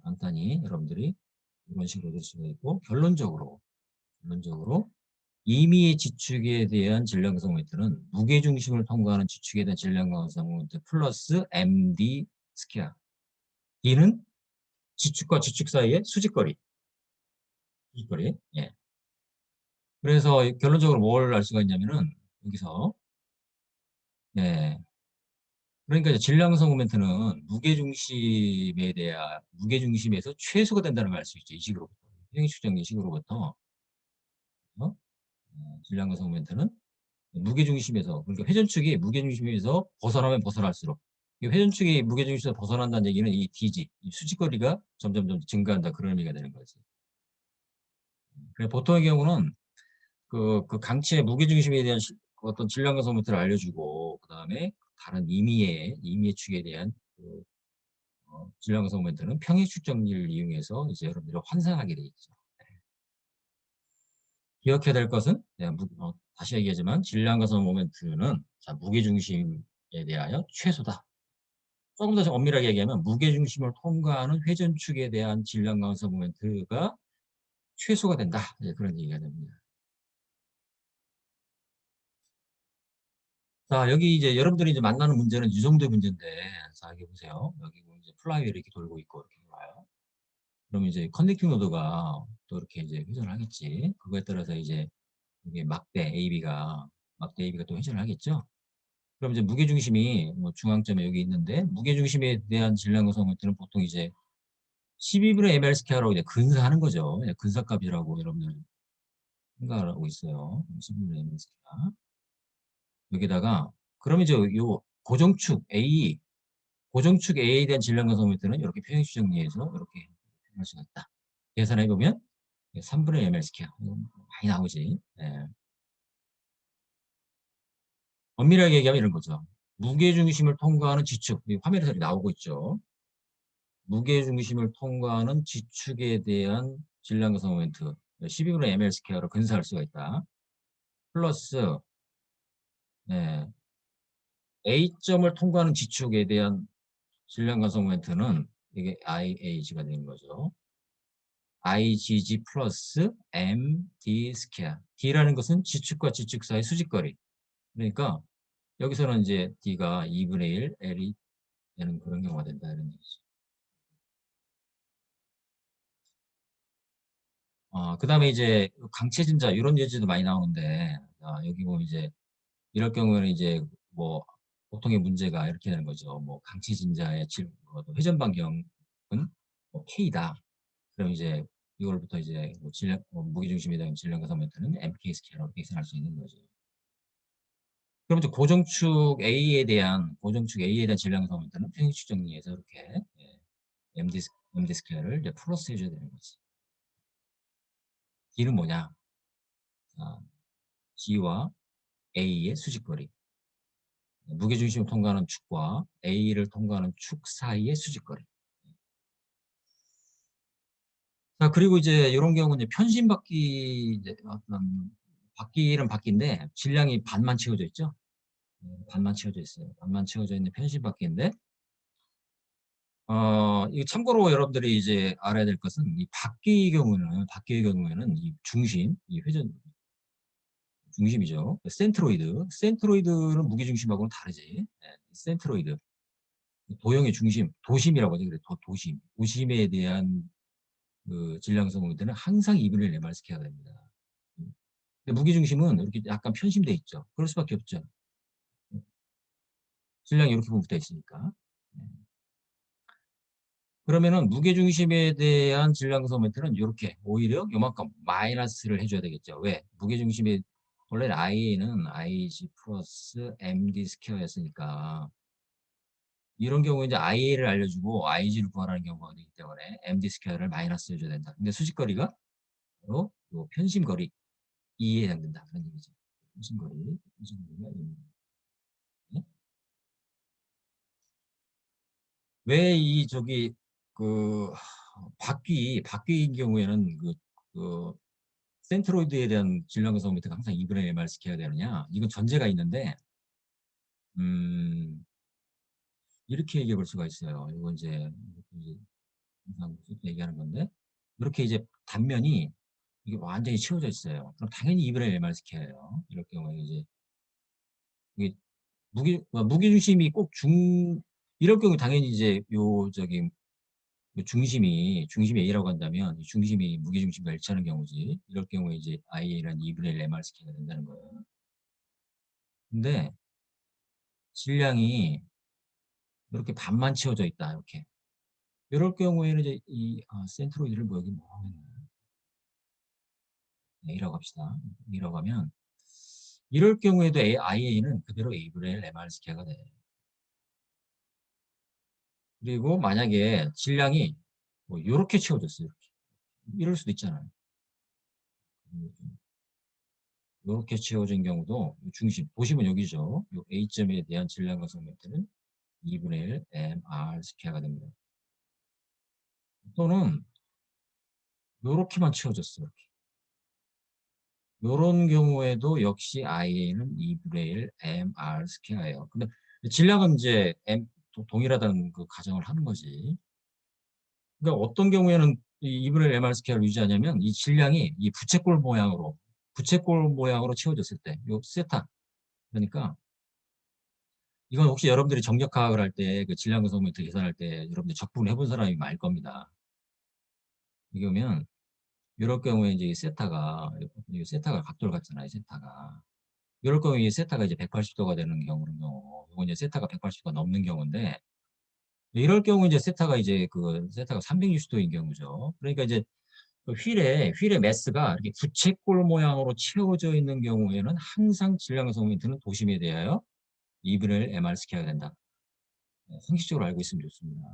간단히 여러분들이 이런 식으로 될 수가 있고 결론적으로 임의의 지축에 대한 질량 가속 모멘트는 무게중심을 통과하는 지축에 대한 질량 가속 모멘트 플러스 MD 스퀘어. D는 지축과 지축 사이의 수직거리. 예. 그래서 결론적으로 뭘 알 수가 있냐면은 여기서 예. 그러니까 이제 질량 가속 모멘트는 무게중심에서 최소가 된다는 걸 알 수 있죠. 이 식으로부터. 평행축 정리 식으로부터 질량 가속 모멘트는 무게중심에서 그러니까 회전축이 무게중심에서 벗어나면 벗어날수록 이 회전축이 무게중심에서 벗어난다는 얘기는 이 DG, 이 수직거리가 점점 증가한다 그런 의미가 되는 거지. 보통의 경우는 그 강체의 무게중심에 대한 어떤 질량 가속 모멘트를 알려주고 그 다음에 다른 임의의 축에 대한 질량 가속 모멘트는 평행축 정리를 이용해서 이제 여러분들이 환산하게 돼 있죠. 기억해야 될 것은 다시 얘기하지만 질량 가속 모멘트는 무게중심에 대하여 최소다. 조금 더 엄밀하게 얘기하면 무게중심을 통과하는 회전축에 대한 질량 강사 모멘트가 최소가 된다. 예, 그런 얘기가 됩니다. 자, 여기 이제 여러분들이 이제 만나는 문제는 이 정도의 문제인데, 자, 여기 보세요. 여기 뭐 이제 플라이휠이 이렇게 돌고 있고, 이렇게 와요. 그럼 이제 커넥팅 로드가 또 이렇게 이제 회전을 하겠지. 그거에 따라서 이제 이게 막대 AB가 또 회전을 하겠죠. 그럼 이제 무게중심이 뭐 중앙점에 여기 있는데, 무게중심에 대한 질량 구성 모멘트는 보통 이제 12분의 ml 스퀘어라고 이제 근사하는 거죠. 예, 근사값이라고 여러분들 생각을 하고 있어요. 12분의 ml 스퀘어. 여기다가, 그럼 이제 요 고정축 A에 대한 질량 구성 모멘트는 이렇게 표현식 정리해서 이렇게 할 수가 있다. 계산해 보면 3분의 ml 스퀘어. 많이 나오지. 예. 엄밀하게 얘기하면 이런 거죠. 무게중심을 통과하는 지축. 화면에서 나오고 있죠. 무게중심을 통과하는 지축에 대한 질량 구성 모멘트 12분의 ml 스퀘어로 근사할 수가 있다. 플러스 네, A점을 통과하는 지축에 대한 질량 구성 모멘트는 이게 IAG가 되는 거죠. IGG 플러스 MD 스퀘어. D라는 것은 지축과 지축 사이 수직거리. 그러니까 여기서는 이제 D가 2분의 1 L이 되는 그런 경우가 된다 이런 얘기죠. 그 다음에 이제 강체진자 이런 예제도 많이 나오는데 여기 보면 이제 이럴 경우에는 이제 뭐 보통의 문제가 이렇게 되는 거죠. 뭐 강체진자의 회전 반경은 뭐 K다. 그럼 이제 이걸부터 이제 뭐 무게중심에 대한 질량 가성 멘트는 MK 스퀘어로 계산할 수 있는 거죠. 그럼 이제 고정축 A에 대한 질량 가성 멘트는 평행축 정리해서 이렇게 MD 스퀘어를 이제 플러스 해줘야 되는 거지. D는 뭐냐? G와 A의 수직거리. 무게중심을 통과하는 축과 A를 통과하는 축 사이의 수직거리. 자, 그리고 이제 이런 경우는 이제 편심바퀴, 이제 어떤 바퀴는 바퀴인데 질량이 반만 채워져 있죠. 반만 채워져 있어요. 반만 채워져 있는 편심바퀴인데, 이거 참고로 여러분들이 이제 알아야 될 것은 이 바퀴의 경우에는 이 중심, 이 회전 중심이죠. 센트로이드는 무게중심하고는 다르지. 센트로이드. 도형의 중심, 도심이라고 하죠. 그래, 도심. 도심에 대한 그 질량성 모멘트는 항상 2분의 1 MR스퀘어가 됩니다. 근데 무게중심은 이렇게 약간 편심돼 있죠. 그럴 수밖에 없죠. 질량이 이렇게 붙어 있으니까. 그러면은 무게중심에 대한 질량성 모멘트는 이렇게 오히려 요만큼 마이너스를 해줘야 되겠죠. 왜? 무게중심이 원래 I는 IG 플러스 MD 스퀘어였으니까 이런 경우에 이제 IA를 알려주고 IG를 구하라는 경우가 되기 때문에 MD 스퀘어를 마이너스 해줘야 된다. 근데 수직거리가 바로 요 편심거리 2에 해당된다. 그런 얘기죠. 편심거리가 2입니다. 왜 이 저기 그 바퀴인 경우에는 그 센트로이드에 대한 질량 구성 미터가 항상 2분의 1말 시켜야 되느냐? 이건 전제가 있는데 음, 이렇게 얘기해 볼 수가 있어요. 이건 이제 항상 얘기하는 건데 이렇게 이제 단면이 이게 완전히 채워져 있어요. 그럼 당연히 2분의 1말 시켜요. 이럴 경우에 이제 이게 무게중심이 이럴 경우 당연히 이제 중심이 A라고 한다면 이 중심이 무게중심과 일치하는 경우지. 이럴 경우에 이제 IA란 2분의 1 MR스퀘어가 된다는 거예요. 근데 질량이 이렇게 반만 채워져 있다. 이렇게. 이럴 경우에는 이제 센트로이드를 뭐 여기 뭐 하겠나. A라고 합시다. A라고 하면 이럴 경우에도 IA는 그대로 A분의 1 MR스퀘어가 돼. 그리고 만약에 질량이 뭐 이렇게 채워졌어요. 이렇게. 이럴 수도 있잖아요. 이렇게 채워진 경우도 중심, 도심은 여기죠. 이 A점에 대한 질량 가성 멘트는 2분의 1 MR 스퀘어가 됩니다. 또는 이렇게만 채워졌어요. 이런 경우에도 역시 IA는 2분의 1 MR 스퀘어예요. 근데 질량은 이제 동일하다는 그 가정을 하는 거지. 그러니까 어떤 경우에는 이 2분의 1 MR 스퀘어를 유지하냐면 이 질량이 이 부채꼴 모양으로 채워졌을 때, 요 세타. 그러니까 이건 혹시 여러분들이 정력화학을 할 때 그 질량 구성 모멘트 계산할 때 여러분들 적분을 해본 사람이 알 겁니다. 이게 보면 이럴 경우에 이제 이 세타가 각도를 갖잖아요. 세타가. 이럴 경우에 이 세타가 이제 180도가 되는 경우, 이건 이제 세타가 180도가 넘는 경우인데, 이럴 경우 이제 세타가 360도인 경우죠. 그러니까 이제 그 휠의 매스가 이렇게 부채꼴 모양으로 채워져 있는 경우에는 항상 질량 구성 모멘트는 도심에 대하여 2분의 1 MR 스퀘어가 된다. 상식적으로 알고 있으면 좋습니다.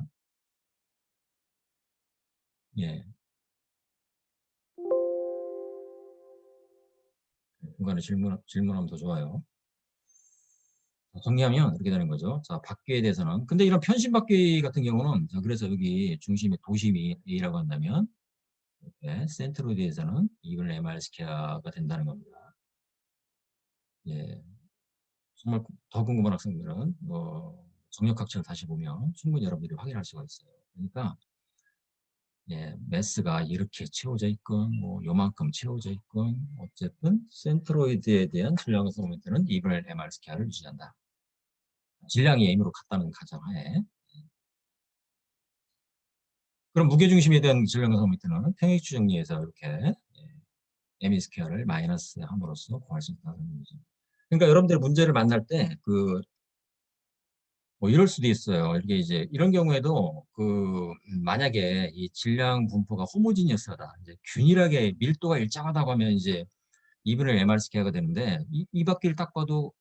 예. 중간에 질문하면 더 좋아요. 정리하면 이렇게 되는 거죠. 자, 바퀴에 대해서는. 근데 이런 편심 바퀴 같은 경우는, 자, 그래서 여기 중심의 도심이 A라고 한다면, 이렇게 센트로에 대해서는 2분의 MR 스퀘어가 된다는 겁니다. 예. 정말 더 궁금한 학생들은, 정력학칙을 다시 보면 충분히 여러분들이 확인할 수가 있어요. 그러니까, 예, 매스가 이렇게 채워져 있건, 뭐, 요만큼 채워져 있건, 어쨌든, 센트로이드에 대한 질량 구성 모멘트는 2분의 MR 스퀘어를 유지한다. 질량이 M으로 같다는 가정하에. 그럼 무게중심에 대한 질량 구성 모멘트는 평행추 정리에서 이렇게 M 스퀘어를 마이너스 함으로써 구할 수 있다는 거죠. 그러니까 여러분들 문제를 만날 때, 뭐 이럴 수도 있어요. 이렇게 이제, 이런 경우에도, 만약에 이 질량 분포가 호모지니어스하다. 이제 균일하게 밀도가 일정하다고 하면 이제 2분의 MR 스퀘어가 되는데, 이 바퀴를 딱 봐도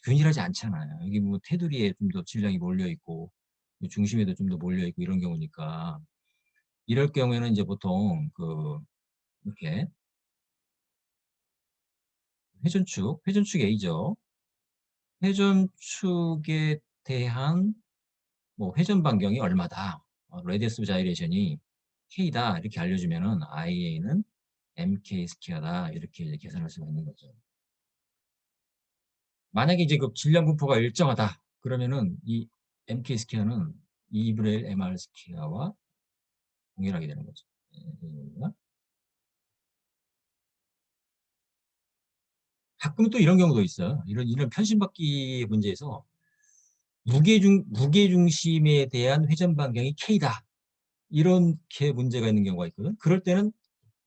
균일하지 않잖아요. 여기 뭐 테두리에 좀 더 질량이 몰려있고, 중심에도 좀 더 몰려있고 이런 경우니까, 이럴 경우에는 이제 보통, 이렇게, 회전축 A죠. 회전축에 대한 뭐 회전 반경이 얼마다, 레디어스 자이레이션이 K다 이렇게 알려주면은 IA는 MK 스퀘어다 이렇게 이제 계산할 수가 있는 거죠. 만약에 이제 그 질량 분포가 일정하다 그러면은 이 MK 스퀘어는 2분의 1 MR 스퀘어와 동일하게 되는 거죠. 가끔 또 이런 경우도 있어요. 이런 편심받기 문제에서 무게중심에 대한 회전 반경이 K다. 이렇게 문제가 있는 경우가 있거든. 그럴 때는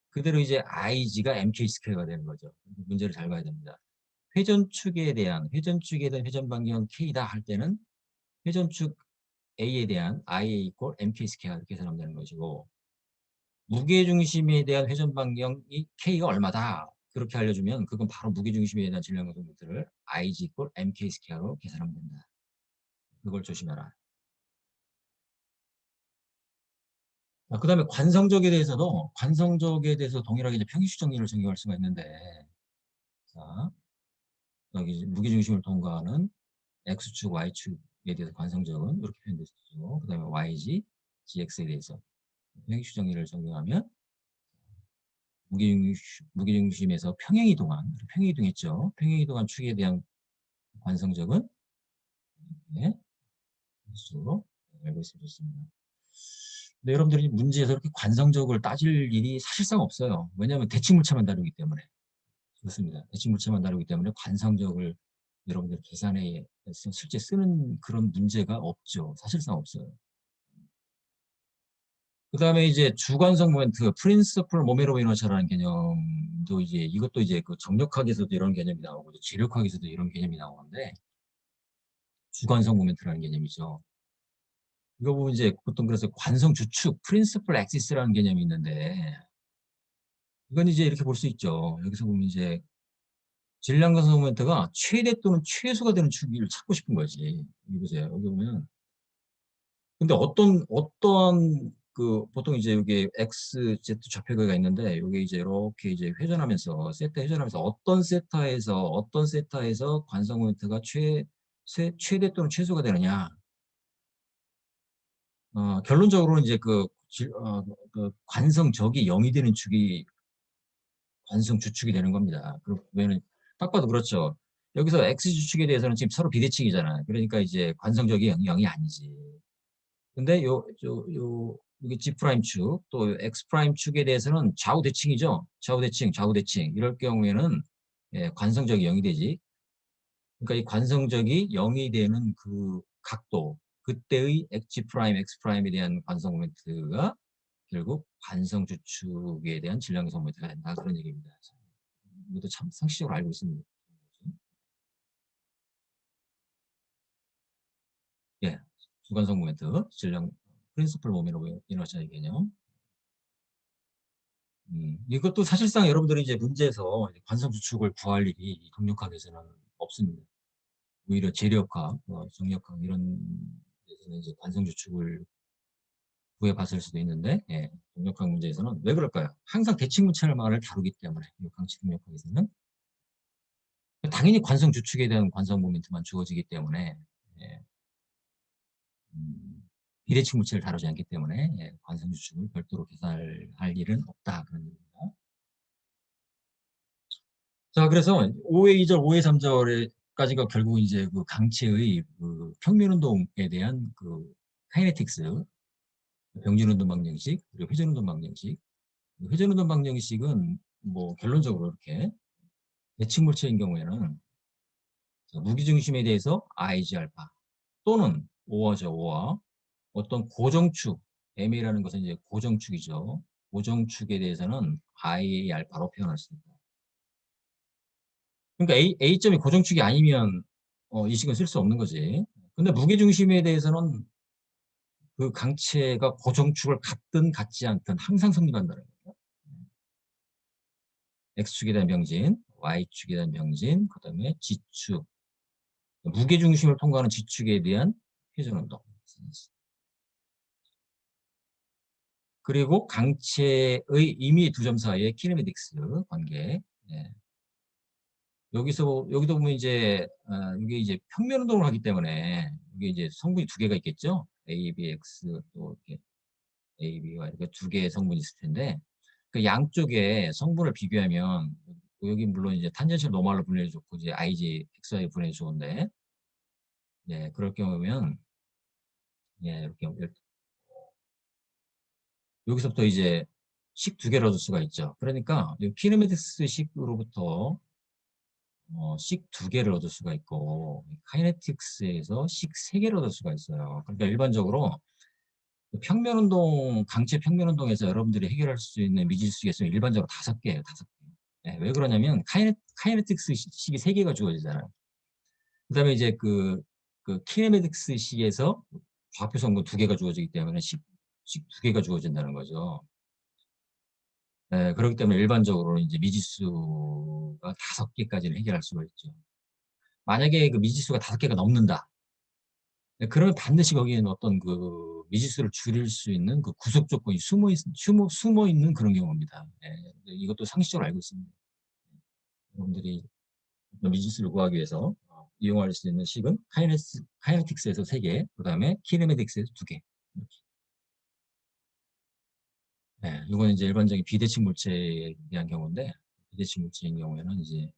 그대로 이제 IG가 MK 스퀘어가 되는 거죠. 문제를 잘 봐야 됩니다. 회전축에 대한 회전 반경 K다 할 때는 회전축 A에 대한 IA 이퀄 MK 스퀘어 이렇게 계산하면 되는 것이고, 무게중심에 대한 회전 반경이 K가 얼마다 그렇게 알려주면 그건 바로 무게중심에 대한 질량 구성 모멘트를 IG 이퀄 MK 스퀘어로 계산하면 된다. 그걸 조심해라. 그다음에 관성적에 대해서 동일하게 이제 평행식 정리를 적용할 수가 있는데, 자, 여기 무게중심을 통과하는 X축, Y축에 대해서 관성적은 이렇게 표현됐죠. 그다음에 YG, GX에 대해서 평행식 정리를 적용하면 무게중심에서 평행이동했죠. 평행이동한 축에 대한 관성적은 네, 수로 알고 있으면 좋습니다. 근데 여러분들이 문제에서 이렇게 관성적을 따질 일이 사실상 없어요. 왜냐하면 대칭물체만 다루기 때문에. 그렇습니다. 대칭물체만 다루기 때문에 관성적을 여러분들 계산에 실제 쓰는 그런 문제가 없죠. 사실상 없어요. 그 다음에 이제 주관성 모멘트, 프린시플 모메로 이너처라는 개념도 이것도 이제 그 정력학에서도 이런 개념이 나오고, 지력학에서도 이런 개념이 나오는데, 주관성 모멘트라는 개념이죠. 이거 보면 이제 보통 그래서 관성 주축, 프린시플 엑시스라는 개념이 있는데, 이건 이제 이렇게 볼 수 있죠. 여기서 보면 이제 질량 관성 모멘트가 최대 또는 최소가 되는 축을 찾고 싶은 거지. 여기 보세요. 여기 보면. 근데 어떤 보통 이제 여기 X, Z 좌표가 있는데, 여기 이제 이렇게 이제 회전하면서 어떤 세타에서 관성 모멘트가 최대 또는 최소가 되느냐. 결론적으로는 이제 관성적이 0이 되는 축이 관성 주축이 되는 겁니다. 그러면 딱 봐도 그렇죠. 여기서 X주축에 대해서는 지금 서로 비대칭이잖아요. 그러니까 이제 관성적이 0이 아니지. 근데 여기 G'축, 또 X'축에 대해서는 좌우대칭이죠. 좌우대칭. 이럴 경우에는 예, 관성적이 0이 되지. 그러니까 이 관성적이 0이 되는 그 각도, 그때의 G'X'에 대한 관성 모멘트가 결국 관성주축에 대한 질량성 모멘트가 된다. 그런 얘기입니다. 이것도 참 상식적으로 알고 있습니다. 예, 주관성 모멘트, 질량, 프린시플 모멘트 이너시아의 개념. 이것도 사실상 여러분들이 이제 문제에서 관성 주축을 구할 일이 동력학에서는 없습니다. 오히려 재력학, 정력학 이런 데서는 이제 관성 주축을 구해봤을 수도 있는데, 예, 동력학 문제에서는 왜 그럴까요? 항상 대칭물체만을 다루기 때문에, 이 강치 동력학에서는 당연히 관성 주축에 대한 관성 모멘트만 주어지기 때문에, 예, 비대칭 물체를 다루지 않기 때문에 예, 관성 주축을 별도로 계산할 일은 없다 그런 얘기입니다. 자, 그래서 5회 2절, 5회 3절까지가 결국 이제 그 강체의 그 평면운동에 대한 그 카이네틱스, 병진운동 방정식, 그리고 회전운동 방정식. 회전운동 방정식은 뭐 결론적으로 이렇게 대칭 물체인 경우에는 무기중심에 대해서 IG 알파 또는 오어죠, 오어. 어떤 고정축, M이라는 것은 이제 고정축이죠. 고정축에 대해서는 IA 알파로 표현할 수 있다. 그러니까 A점이 고정축이 아니면 이 식은 쓸 수 없는 거지. 근데 무게중심에 대해서는 그 강체가 고정축을 갖든 갖지 않든 항상 성립한다는 거예요. X축에 대한 병진, Y축에 대한 병진, 그 다음에 G축. 무게중심을 통과하는 G축에 대한 회전운동. 그리고 강체의 임의 두 점 사이의 키네매틱스 관계. 예. 여기도 보면 이제, 이게 이제 평면 운동을 하기 때문에 이게 이제 성분이 두 개가 있겠죠? A, B, X 또 이렇게 A, B가 이렇게 두 개의 성분이 있을 텐데 그 양쪽에 성분을 비교하면 여기 물론 이제 탄젠셜 노멀로 분해해 줬고 이제 IJ, XY 분해해 주는데 예, 그럴 경우면 예, 이렇게 여기서부터 이제 식 두 개를 얻을 수가 있죠. 그러니까 키네매틱스 식으로부터 식 두 개를 얻을 수가 있고 카이네틱스에서 식 세 개를 얻을 수가 있어요. 그러니까 일반적으로 강체 평면운동에서 여러분들이 해결할 수 있는 미지수 계수는 일반적으로 5개예요. 5개. 네, 왜 그러냐면 카이네틱스 식이 세 개가 주어지잖아요. 그다음에 이제 그 키네매틱스 식에서 좌표 성분 두 개가 주어지기 때문에 식 두 개가 주어진다는 거죠. 네, 그렇기 때문에 일반적으로 이제 미지수가 5개까지는 해결할 수가 있죠. 만약에 그 미지수가 5개가 넘는다. 네, 그러면 반드시 거기에는 어떤 그 미지수를 줄일 수 있는 그 구속 조건이 숨어 있는 그런 경우입니다. 예, 이것도 상식적으로 알고 있습니다. 여러분들이 미지수를 구하기 위해서 이용할 수 있는 식은 카이네틱스에서 3개, 그 다음에 키네매틱스에서 2개. 이렇게. 네, 이건 이제 일반적인 비대칭 물체에 대한 경우인데, 비대칭 물체인 경우에는 이제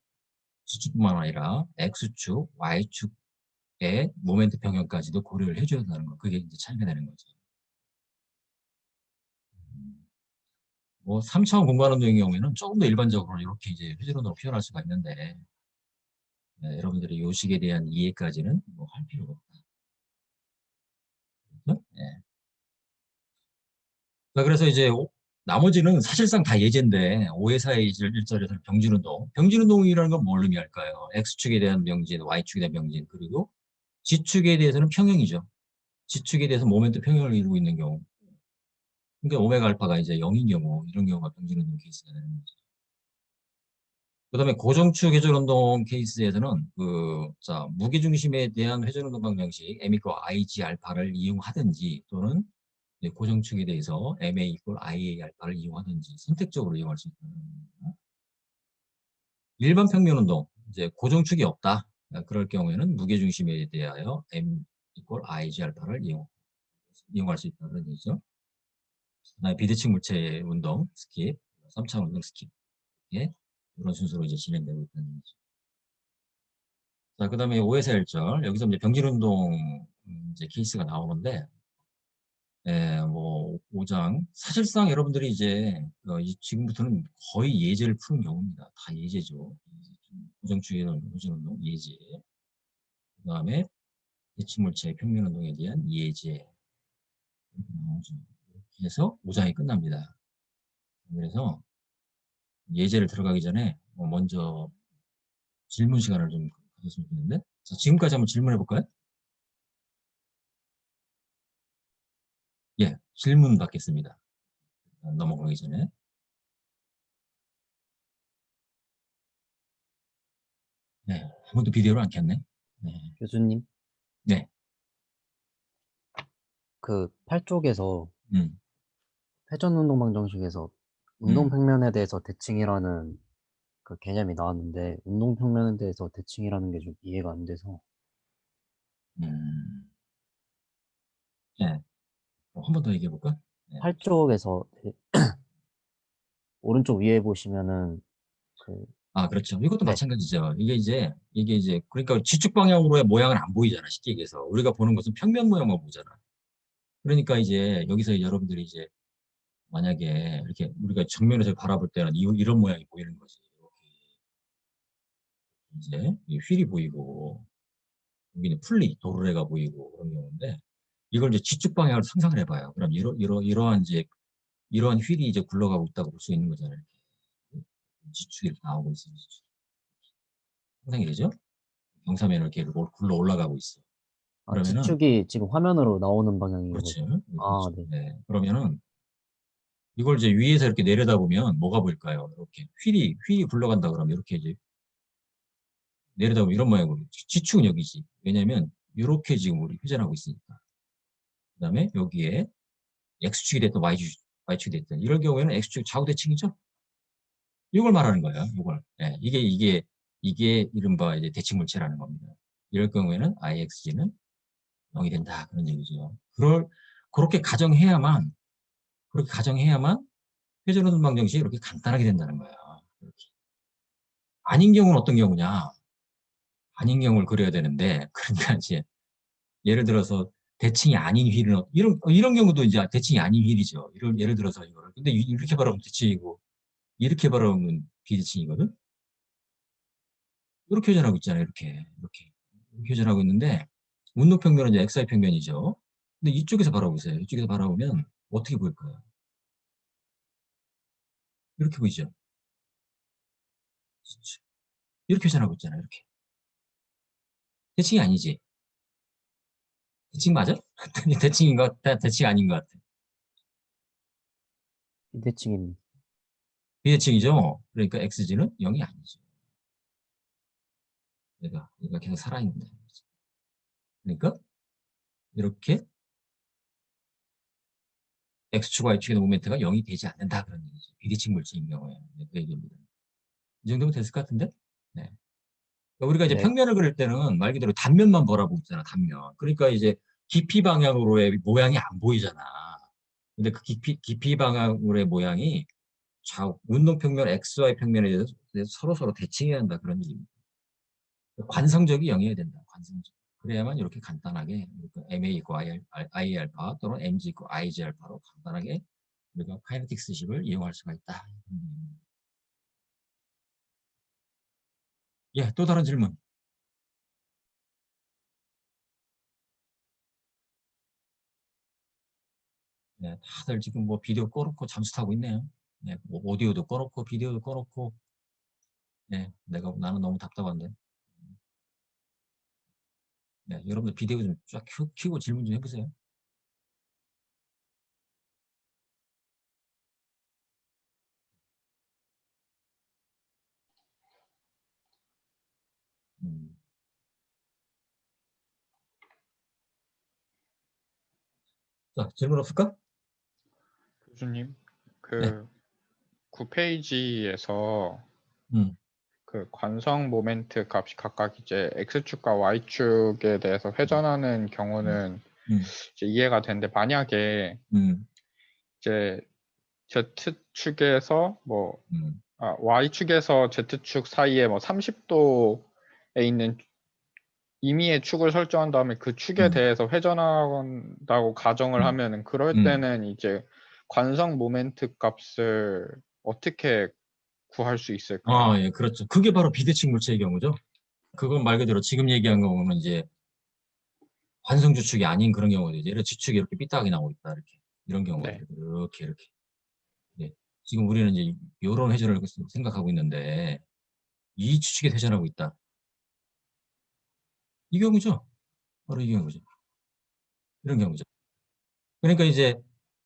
G축뿐만 아니라 X축, Y축의 모멘트 평형까지도 고려를 해줘야 한다는 거. 그게 이제 차이가 되는 거죠. 뭐 3차원 공간 운동의 경우에는 조금 더 일반적으로 이렇게 이제 회전운동으로 표현할 수가 있는데 네, 여러분들이 요식에 대한 이해까지는 뭐 할 필요가 없다. 그렇죠? 네. 자, 그래서 이제 나머지는 사실상 다 예제인데 5회4의 1절에서는 병진운동. 병진운동이라는 건 뭘 의미할까요? X축에 대한 병진, Y축에 대한 병진, 그리고 G축에 대해서는 평형이죠. G축에 대해서 모멘트 평형을 이루고 있는 경우. 그러니까 오메가 알파가 이제 0인 경우, 이런 경우가 병진운동 케이스가 되는 거죠. 그다음에 고정축 회전운동 케이스에서는 자, 무게중심에 대한 회전운동 방정식 M 이퀄 IG 알파를 이용하든지 또는 고정축에 대해서 MA 이퀄 IA 알파를 이용하든지 선택적으로 이용할 수 있다는 겁니다. 일반 평면운동, 이제 고정축이 없다. 그럴 경우에는 무게중심에 대하여 M 이퀄 IG 알파를 이용할 수 있다는 얘기죠. 그다음에 비대칭 물체 운동 스킵, 3차원 운동 스킵. 예, 이런 순서로 이제 진행되고 있다는 거죠. 자, 그 다음에 5에서 1절. 여기서 이제 병진운동 이제 케이스가 나오는데, 예, 뭐, 5장. 사실상 여러분들이 이제, 지금부터는 거의 예제를 푸는 경우입니다. 다 예제죠. 고정주의론, 병진운동, 예제. 그 다음에 대칭물체 평면운동에 대한 예제. 이렇게 나오죠. 이렇게 해서 5장이 끝납니다. 그래서 예제를 들어가기 전에 먼저 질문 시간을 좀 가졌으면 좋겠는데, 자, 지금까지 한번 질문해 볼까요? 예, 질문 받겠습니다. 넘어가기 전에. 네, 아무도 비디오를 안 켰네. 네. 교수님, 네. 그 8쪽에서 음, 회전운동 방정식에서 음, 운동평면에 대해서 대칭이라는 그 개념이 나왔는데 운동평면에 대해서 대칭이라는 게 좀 이해가 안 돼서 음. 네. 한 번 더 얘기해 볼까? 네. 8쪽에서 오른쪽 위에 보시면은 그, 아, 그렇죠. 이것도 네, 마찬가지죠. 이게 이제, 그러니까 지축 방향으로의 모양은 안 보이잖아, 쉽게 얘기해서. 우리가 보는 것은 평면 모양만 보잖아. 그러니까 이제 여기서 여러분들이 이제 만약에 이렇게 우리가 정면에서 바라볼 때는 이런 모양이 보이는 거지. 이제 이 휠이 보이고, 여기는 풀리, 도르래가 보이고 그런 경우인데, 이걸 이제 지축 방향으로 상상을 해봐요. 그럼 이러한 이제, 이러한 휠이 이제 굴러가고 있다고 볼 수 있는 거잖아요. 이렇게. 지축이 이렇게 나오고 있어요. 상상이 되죠? 경사면을 이렇게 굴러 올라가고 있어. 아, 그러면은, 지축이 지금 화면으로 나오는 방향인 그렇지. 거죠. 아, 그렇죠. 네. 네. 그러면은, 이걸 이제 위에서 이렇게 내려다보면 뭐가 보일까요? 이렇게. 휠이 굴러간다 그러면 이렇게 이제 내려다보면 이런 모양으로. 지축은 여기지. 왜냐면, 이렇게 지금 우리 회전하고 있으니까. 그 다음에 여기에 X축이 됐든 Y축이 됐든. 이럴 경우에는 X축 좌우대칭이죠? 이걸 말하는 거예요. 이걸. 예, 이게 이른바 이제 대칭물체라는 겁니다. 이럴 경우에는 IXG는 0이 된다. 그런 얘기죠. 그렇게 가정해야만, 그렇게 가정해야만 회전운동 방정식이 이렇게 간단하게 된다는 거예요. 이렇게. 아닌 경우는 어떤 경우냐? 아닌 경우를 그려야 되는데, 그러니까 이제 예를 들어서 대칭이 아닌 휠은 이런 경우도 이제 대칭이 아닌 휠이죠. 예를 들어서 이거를. 근데 이렇게 바라보면 대칭이고 이렇게 바라보면 비대칭이거든. 이렇게 회전하고 있잖아요. 이렇게 회전하고 있는데 운동 평면은 이제 XY 평면이죠. 근데 이쪽에서 바라보세요. 이쪽에서 바라보면 어떻게 보일까요? 이렇게 보이죠. 그렇죠. 이렇게 회전하고 있잖아요. 이렇게. 대칭이 아니지. 대칭 맞아? 대칭인 것 같아? 대칭 아닌 것 같아? 비대칭입니다. 비대칭이죠? 그러니까 XG는 0이 아니죠. 얘가 계속 살아있는 거죠. 그러니까 이렇게 X축과 Y축의 모멘트가 0이 되지 않는다. 그런 얘기죠. 비대칭 물체인 경우에. 네, 그 얘기입니다. 이 정도면 됐을 것 같은데? 네. 그러니까 우리가 이제 네, 평면을 그릴 때는 말 그대로 단면만 바라보고 있잖아, 단면. 그러니까 이제 깊이 방향으로의 모양이 안 보이잖아. 근데 그 깊이 방향으로의 모양이 운동 평면, XY 평면에 대해서 서로 대칭해야 한다. 그런 얘기입니다. 관성적이 영해야 된다. 관성적. 그래야만 이렇게 간단하게 MA 있고 I 알파 또는 MG 있고 IG 알파로 간단하게 우리가 카이네틱스식을 이용할 수가 있다. 예, 또 다른 질문. 네, 다들 지금 뭐 비디오 꺼놓고 잠수 타고 있네요. 네, 뭐 오디오도 꺼놓고 비디오도 꺼놓고. 네, 나는 너무 답답한데. 네, 여러분들 비디오 좀 쫙 켜고 질문 좀 해보세요. 음. 자, 질문 없을까? 교수님, 네. 그 9페이지에서 음, 그 관성 모멘트 값이 각각 이제 X축과 Y축에 대해서 회전하는 음, 경우는 음, 이제 이해가 되는데 만약에 음, 이제 Z축에서 음, Y축에서 Z축 사이에 뭐 30도에 있는 임의의 축을 설정한 다음에 그 축에 대해서 회전한다고 가정을 하면은 그럴 때는 이제 관성 모멘트 값을 어떻게 구할 수 있을까요? 예, 그렇죠. 그게 바로 비대칭 물체의 경우죠. 그건 말 그대로 지금 얘기한 경우는 이제 관성 주축이 아닌 그런 경우도 이제 이런 주축이 이렇게 삐딱하게 나오고 있다. 이렇게. 이런 경우들. 네. 이렇게. 네. 지금 우리는 이제 이런 회전을 생각하고 있는데 이 주축에 회전하고 있다. 이 경우죠. 바로 이 경우죠. 이런 경우죠. 그러니까 이제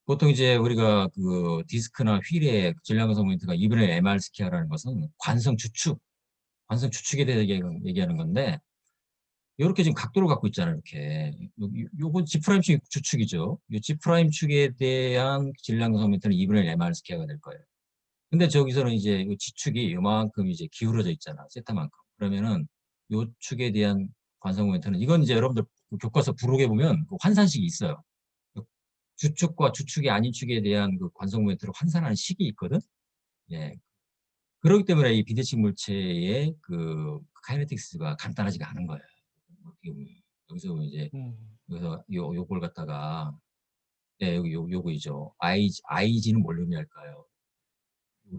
보통 이제 우리가 그 디스크나 휠의 질량관성 모멘트가 2분의 mr 스퀘어라는 것은 관성 주축에 대해 얘기하는 건데 이렇게 지금 각도를 갖고 있잖아요. 이렇게. 요건 G' 축 주축이죠. 이 G' 축에 대한 질량관성 모멘트는 2분의 mr 스퀘어가 될 거예요. 근데 저기서는 이제 이 G축이 요만큼 이제 기울어져 있잖아. 세타만큼. 그러면은 요 축에 대한 관성 모멘트는 이건 이제 여러분들 교과서 부록에 보면 그 환산식이 있어요. 주축과 주축이 아닌 축에 대한 그 관성 모멘트를 환산하는 식이 있거든. 예. 그렇기 때문에 이 비대칭 물체의 그 카이네틱스가 간단하지가 않은 거예요. 어떻게 보면. 여기서 보면 이제 여기서 요걸 갖다가 여기 요거이죠. IG는 뭘 의미할까요?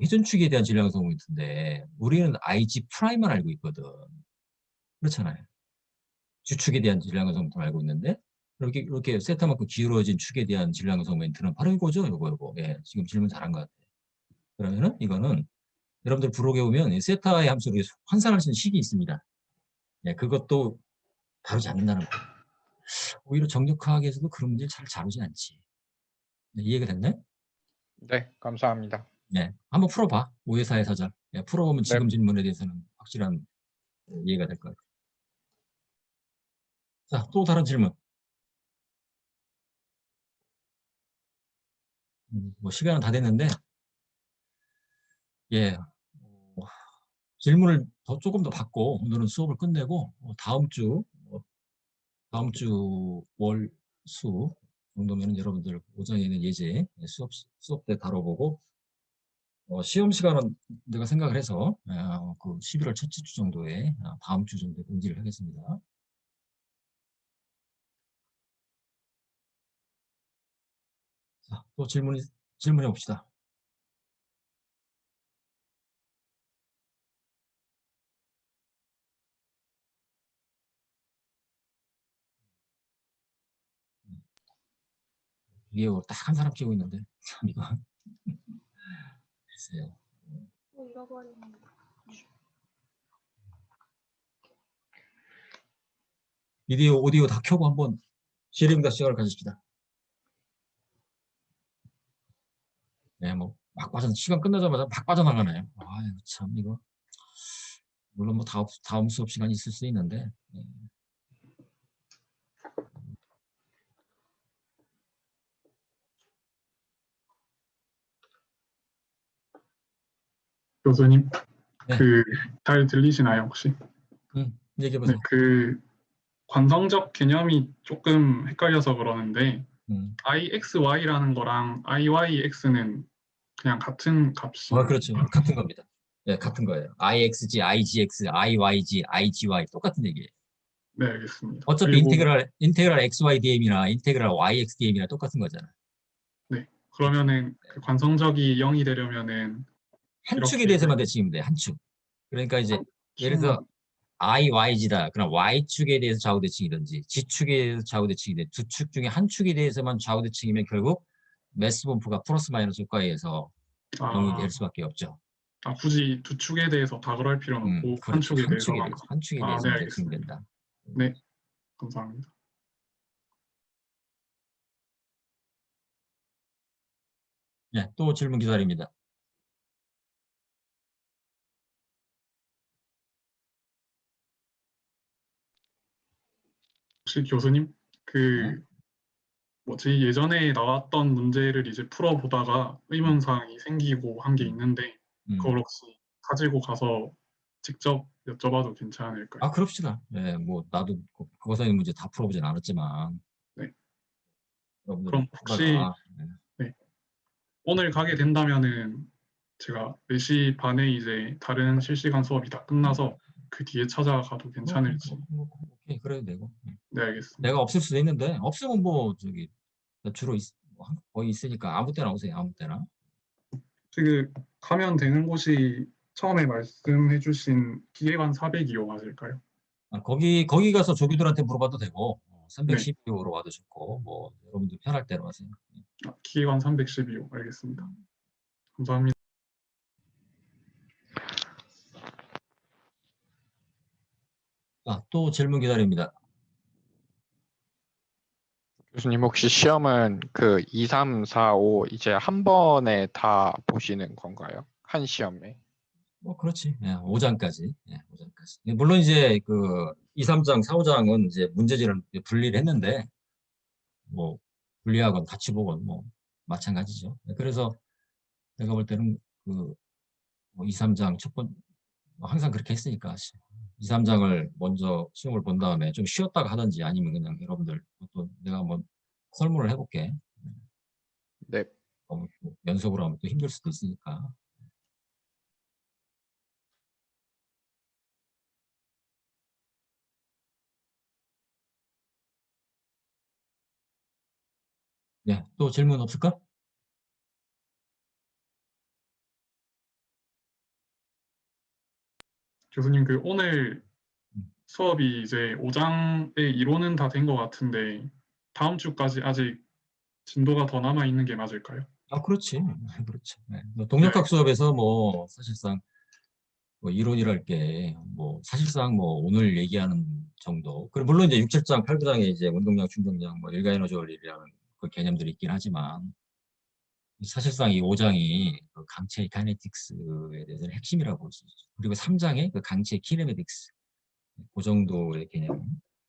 회전축에 대한 질량성 모멘트인데 우리는 IG 프라임만 알고 있거든. 그렇잖아요. 주축에 대한 질량성 모멘트를 알고 있는데 이렇게 세타만큼 기울어진 축에 대한 질량성 모멘트는 바로 이거죠. 요거. 예, 지금 질문 잘한 것 같아요. 그러면은 이거는 여러분들 부록에 보면 세타의 함수를 환산할 수 있는 식이 있습니다. 예, 그것도 다루지 않는다는 거예요. 오히려 정력화학에서도 그런 문제를 잘 다루지 않지. 네, 이해가 됐나요? 네, 감사합니다. 네, 한번 풀어봐. 오해사의 사절. 예, 풀어보면 네. 지금 질문에 대해서는 확실한 이해가 될 거예요. 자, 또 다른 질문. 뭐 시간은 다 됐는데, 예, 질문을 조금 더 받고 오늘은 수업을 끝내고 다음 주 월, 수 정도면 여러분들 오전에 있는 예제 수업 때 다뤄보고 시험 시간은 내가 생각을 해서 그 11월 첫째 주 정도에 다음 주 정도에 공지를 하겠습니다. 자, 또 질문해 봅시다. 이게 딱 한 사람 끼고 있는데 참 이거 글쎄요. 비디오, 오디오 다 켜고 한번 실행과 시작을 가집시다. 네, 뭐 막 시간 끝나자마자 막 빠져나가네요. 아유, 참 이거 물론 뭐 다음 수업 시간이 있을 수 있는데 교수님, 네. 잘 들리시나요, 혹시? 얘기해보세요. 네, 관성적 개념이 조금 헷갈려서 그러는데, IXY라는 거랑 IYX는 그냥 같은 값이. 그렇죠. 같은 겁니다. 네, 같은 거예요. IXG, IGX, IYG, IGY 똑같은 얘기예요. 네, 알겠습니다. 어차피 그리고, 인테그랄 XYDM이나 인테그랄 YXDM이나 똑같은 거잖아. 네, 그러면은 그 관성적이 0이 되려면은 한 이렇게 축에 대해서만 대칭이면 돼. 한 축. 그러니까 이제 예를 들어서 IYG다. 그럼 Y축에 대해서 좌우 대칭이든지 G축에 대해서 좌우 대칭이든지 두 축 중에 한 축에 대해서만 좌우 대칭이면 결국 매스 분포가 플러스 마이너스 효과에 의해서 0이 될 수밖에 없죠. 굳이 두 축에 대해서 다 그럴 필요는 없고 한 그렇죠. 축에 대해서만. 한 축에 네, 대해서만 알겠습니다. 대칭된다. 네, 감사합니다. 네, 또 질문 기다립니다. 혹시 교수님, 네. 예전에 나왔던 문제를 이제 풀어보다가 의문사항이 생기고 한 게 있는데, 그걸 혹시 가지고 가서 직접 여쭤봐도 괜찮을까요? 그럽시다. 네, 뭐 나도 국어사 있는 문제 다 풀어보진 않았지만 네. 여러분들이 그럼 혹시 풀다가 네. 오늘 가게 된다면은 제가 4시 반에 이제 다른 실시간 수업이 다 끝나서 그 뒤에 찾아가도 괜찮을지. 오케이, 그래도 되고. 네, 알겠습니다. 내가 없을 수도 있는데 없으면 뭐 저기 주로 거의 있으니까 아무 때나 오세요. 아무 때나. 지금 가면 되는 곳이 처음에 말씀해 주신 기계관 402호 맞을까요? 거기 가서 조교들한테 물어봐도 되고 네. 312호로 와도 좋고 뭐 여러분들 편할 대로 하세요. 기계관 312호 알겠습니다. 감사합니다. 또 질문 기다립니다. 교수님 혹시 시험은 그 2, 3, 4, 5 이제 한 번에 다 보시는 건가요? 한 시험에? 뭐 그렇지. 5장까지. 5장까지. 물론 이제 그 2, 3장, 4, 5장은 이제 문제지를 분리를 했는데 뭐 분리하건 같이 보건 뭐 마찬가지죠. 그래서 내가 볼 때는 그 2, 3장 항상 그렇게 했으니까 2, 3장을 먼저 시험을 본 다음에 좀 쉬었다가 하든지 아니면 그냥 여러분들 또 내가 한번 설문을 해볼게. 네. 연속으로 하면 또 힘들 수도 있으니까. 네, 또 질문 없을까? 교수님 그 오늘 수업이 이제 5장의 이론은 다 된 것 같은데 다음 주까지 아직 진도가 더 남아 있는 게 맞을까요? 그렇지. 그렇죠. 동력학 수업에서 뭐 사실상 뭐 이론이랄 게 뭐 사실상 뭐 오늘 얘기하는 정도. 그리고 물론 이제 6, 7장, 8, 9장에 이제 운동량, 충동량, 뭐 일가에너지 원리라는 그 개념들이 있긴 하지만 사실상 이 5장이 그 강체 카이네틱스에 대해서는 핵심이라고 볼 수 있죠. 그리고 3장의 그 강체 키네매틱스 그 정도의 개념.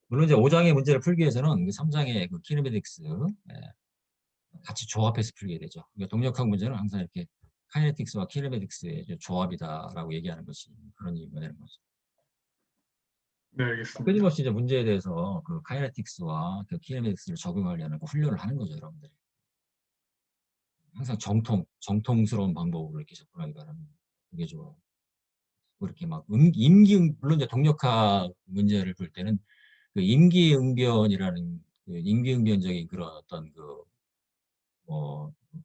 물론 이제 5장의 문제를 풀기 위해서는 3장의 그 키네매틱스 같이 조합해서 풀게 되죠. 그러니까 동력학 문제는 항상 이렇게 카이네틱스와 키네매틱스의 조합이다라고 얘기하는 것이 그런 이유가 되는 거죠. 네, 알겠습니다. 끊임없이 이제 문제에 대해서 그 카이네틱스와 그 키네매틱스를 적용하려는 그 훈련을 하는 거죠, 여러분들이. 항상 정통스러운 방법으로 이렇게 접근하기 바랍니다. 그게 좋아요. 그렇게 막 물론 이제 동력학 문제를 볼 때는 그 임기응변이라는 그 임기응변적인 그런 어떤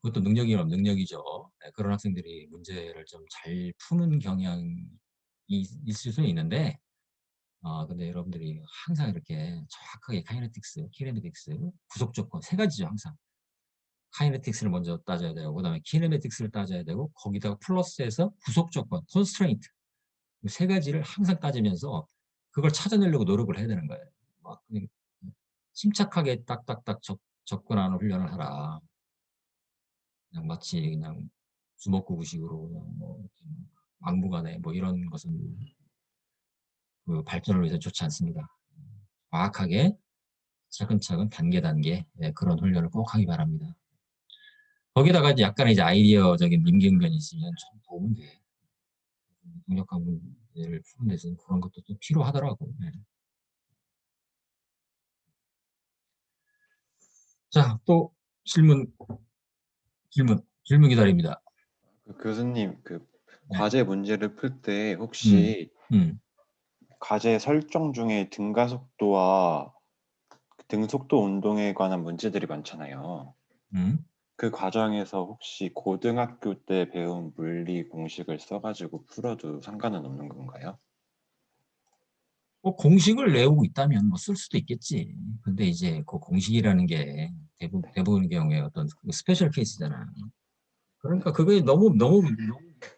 그것도 능력이면 능력이죠. 그런 학생들이 문제를 좀 잘 푸는 경향이 있을 수는 있는데, 근데 여러분들이 항상 이렇게 정확하게 카이네틱스, 키네매틱스, 구속 조건 세 가지죠, 항상. 카이네틱스를 먼저 따져야 되고, 그 다음에 키네매틱스를 따져야 되고, 거기다가 플러스해서 구속 조건, 컨스트레인트. 세 가지를 항상 따지면서 그걸 찾아내려고 노력을 해야 되는 거예요. 막 그냥 침착하게 딱딱딱 접근하는 훈련을 하라. 그냥 마치 그냥 주먹구구식으로 그냥 뭐 막무가내 뭐 이런 것은 그 발전을 위해서 좋지 않습니다. 정확하게 차근차근 단계 그런 훈련을 꼭 하기 바랍니다. 거기다가 이제 약간의 이제 아이디어적인 임기응변이 있으면 좀 도움이 돼. 동력학 문제를 푸는 데서는 그런 것도 또 필요하더라고. 자, 또 질문 기다립니다. 교수님, 네. 과제 문제를 풀 때 음, 혹시 음. 과제 설정 중에 등가 속도와 등속도 운동에 관한 문제들이 많잖아요. 그 과정에서 혹시 고등학교 때 배운 물리 공식을 써가지고 풀어도 상관은 없는 건가요? 뭐 공식을 외우고 있다면 뭐 쓸 수도 있겠지. 근데 이제 그 공식이라는 게 대부분의 경우에 어떤 스페셜 케이스잖아. 그러니까 그게 너무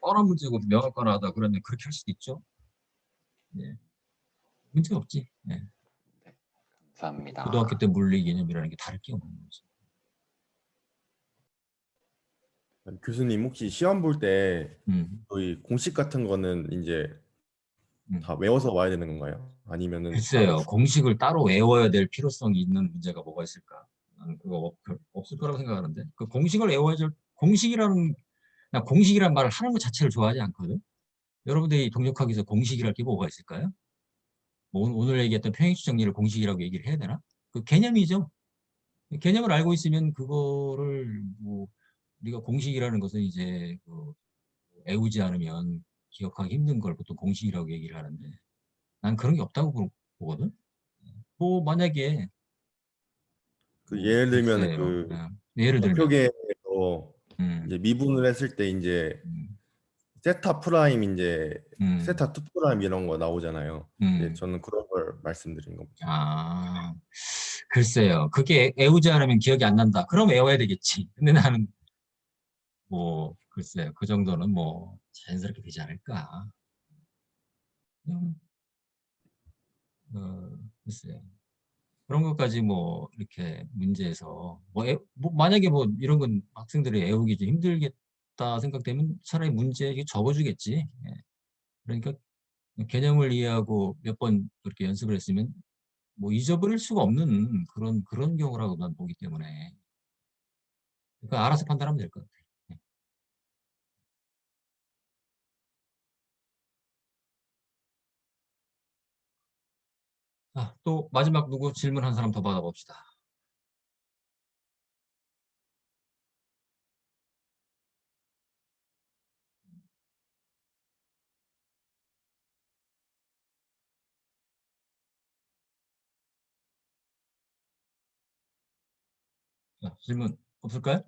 뻔한 문제고 명확하다 그러면 그렇게 할 수도 있죠. 예. 문제 없지. 예. 감사합니다. 고등학교 때 물리 개념이라는 게 다를 게 없는 거지. 교수님 혹시 시험 볼 때 음. 저희 공식 같은 거는 이제 다 외워서 와야 되는 건가요? 아니면은 글쎄요. 공식을 따로 외워야 될 필요성이 있는 문제가 뭐가 있을까? 나는 그거 없을 거라고 생각하는데. 그 공식을 외워야 될 나 공식이란 말을 하는 것 자체를 좋아하지 않거든. 여러분들이 동력학에서 공식이랄 게 뭐가 있을까요? 뭐 오늘 얘기했던 평행추 정리를 공식이라고 얘기를 해야 되나? 그 개념이죠. 개념을 알고 있으면 그거를 뭐 우리가 공식이라는 것은 이제 외우지 않으면 기억하기 힘든 걸 보통 공식이라고 얘기를 하는데 난 그런 게 없다고 보거든. 뭐 만약에 그 예를 들면 글쎄요. 그 예를 들면 목표계에서 이제 미분을 했을 때 이제 세타 프라임 이제 세타 투 프라임 이런 거 나오잖아요. 네, 저는 그런 걸 말씀드린 겁니다. 아, 글쎄요. 그게 애우지 않으면 기억이 안 난다. 그럼 외워야 되겠지. 근데 나는 뭐 글쎄요. 그 정도는 뭐 자연스럽게 되지 않을까. 글쎄요. 그런 것까지 뭐 이렇게 문제에서 뭐 만약에 뭐 이런 건 학생들이 애우기 좀 힘들겠다 생각되면 차라리 문제에 적어주겠지. 예. 그러니까 개념을 이해하고 몇 번 그렇게 연습을 했으면 뭐 잊어버릴 수가 없는 그런 경우라고 난 보기 때문에 그러니까 알아서 판단하면 될 것 같아요. 예. 자, 또 마지막 누구 질문 한 사람 더 받아봅시다. 자, 질문 없을까요?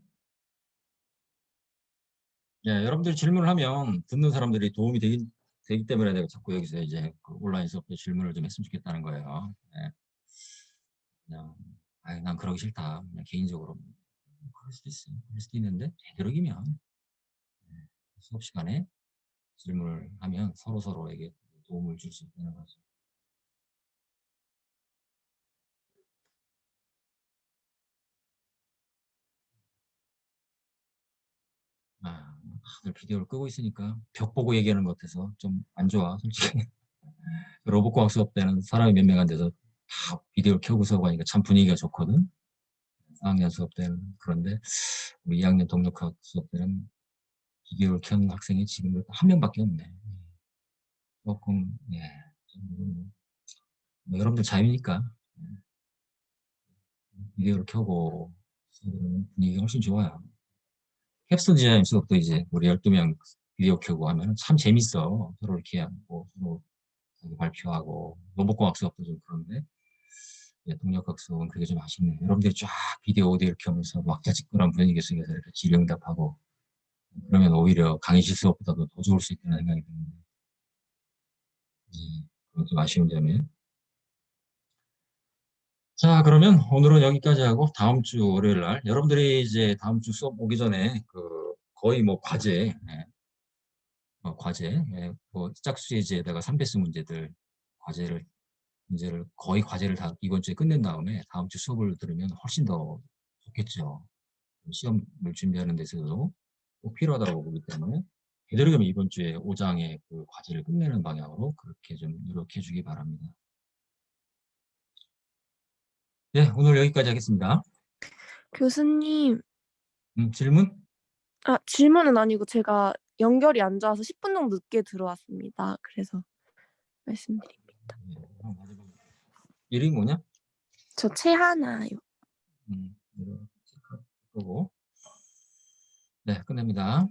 예, 여러분들이 질문을 하면 듣는 사람들이 도움이 되기 때문에 내가 자꾸 여기서 이제 그 온라인 수업도 질문을 좀 했으면 좋겠다는 거예요. 예. 그냥, 난 그러기 싫다. 그냥 개인적으로. 그럴 수도 있어요. 그럴 수도 있는데, 되도록이면 수업 시간에 질문을 하면 서로에게 도움을 줄 수 있다는 거죠. 다들 비디오를 끄고 있으니까 벽 보고 얘기하는 것 같아서 좀 안 좋아, 솔직히. 로봇과학 수업 때는 사람이 몇 명 안 돼서 다 비디오를 켜고 수업 하니까 참 분위기가 좋거든. 4학년 수업 때는. 그런데 우리 2학년 동력학 수업 때는 비디오를 켠 학생이 지금 한 명밖에 없네. 조금, 예. 뭐 여러분들 자유니까 비디오를 켜고 분위기가 훨씬 좋아요. 캡스톤 디자인 수업도 이제 우리 12명 비디오 켜고 하면 참 재밌어. 서로 이렇게 하고, 서로 발표하고, 로봇공학 수업도 좀 그런데, 예, 동력학 수업은 그게 좀 아쉽네요. 여러분들이 쫙 비디오 오디오를 켜면서 왁자지껄한 분위기 속에서 이렇게 질의응답하고, 그러면 오히려 강의실 수업보다도 더 좋을 수 있다는 생각이 드는데, 그건 좀 아쉬운 점이에요. 자, 그러면 오늘은 여기까지 하고 다음 주 월요일 날 여러분들이 이제 다음 주 수업 오기 전에 거의 뭐 과제, 뭐 짝수예제에다가 3배수 문제를 거의 과제를 다 이번 주에 끝낸 다음에 다음 주 수업을 들으면 훨씬 더 좋겠죠. 시험을 준비하는 데 있어서도 꼭 필요하다고 보기 때문에 되도록이면 이번 주에 5장의 그 과제를 끝내는 방향으로 그렇게 좀 노력해 주기 바랍니다. 네, 오늘 여기까지 하겠습니다. 교수님, 질문? 질문은 아니고 제가 연결이 안 좋아서 10분 정도 늦게 들어왔습니다. 그래서 말씀드립니다. 이름이 뭐냐? 저 채하나요. 네, 끝냅니다.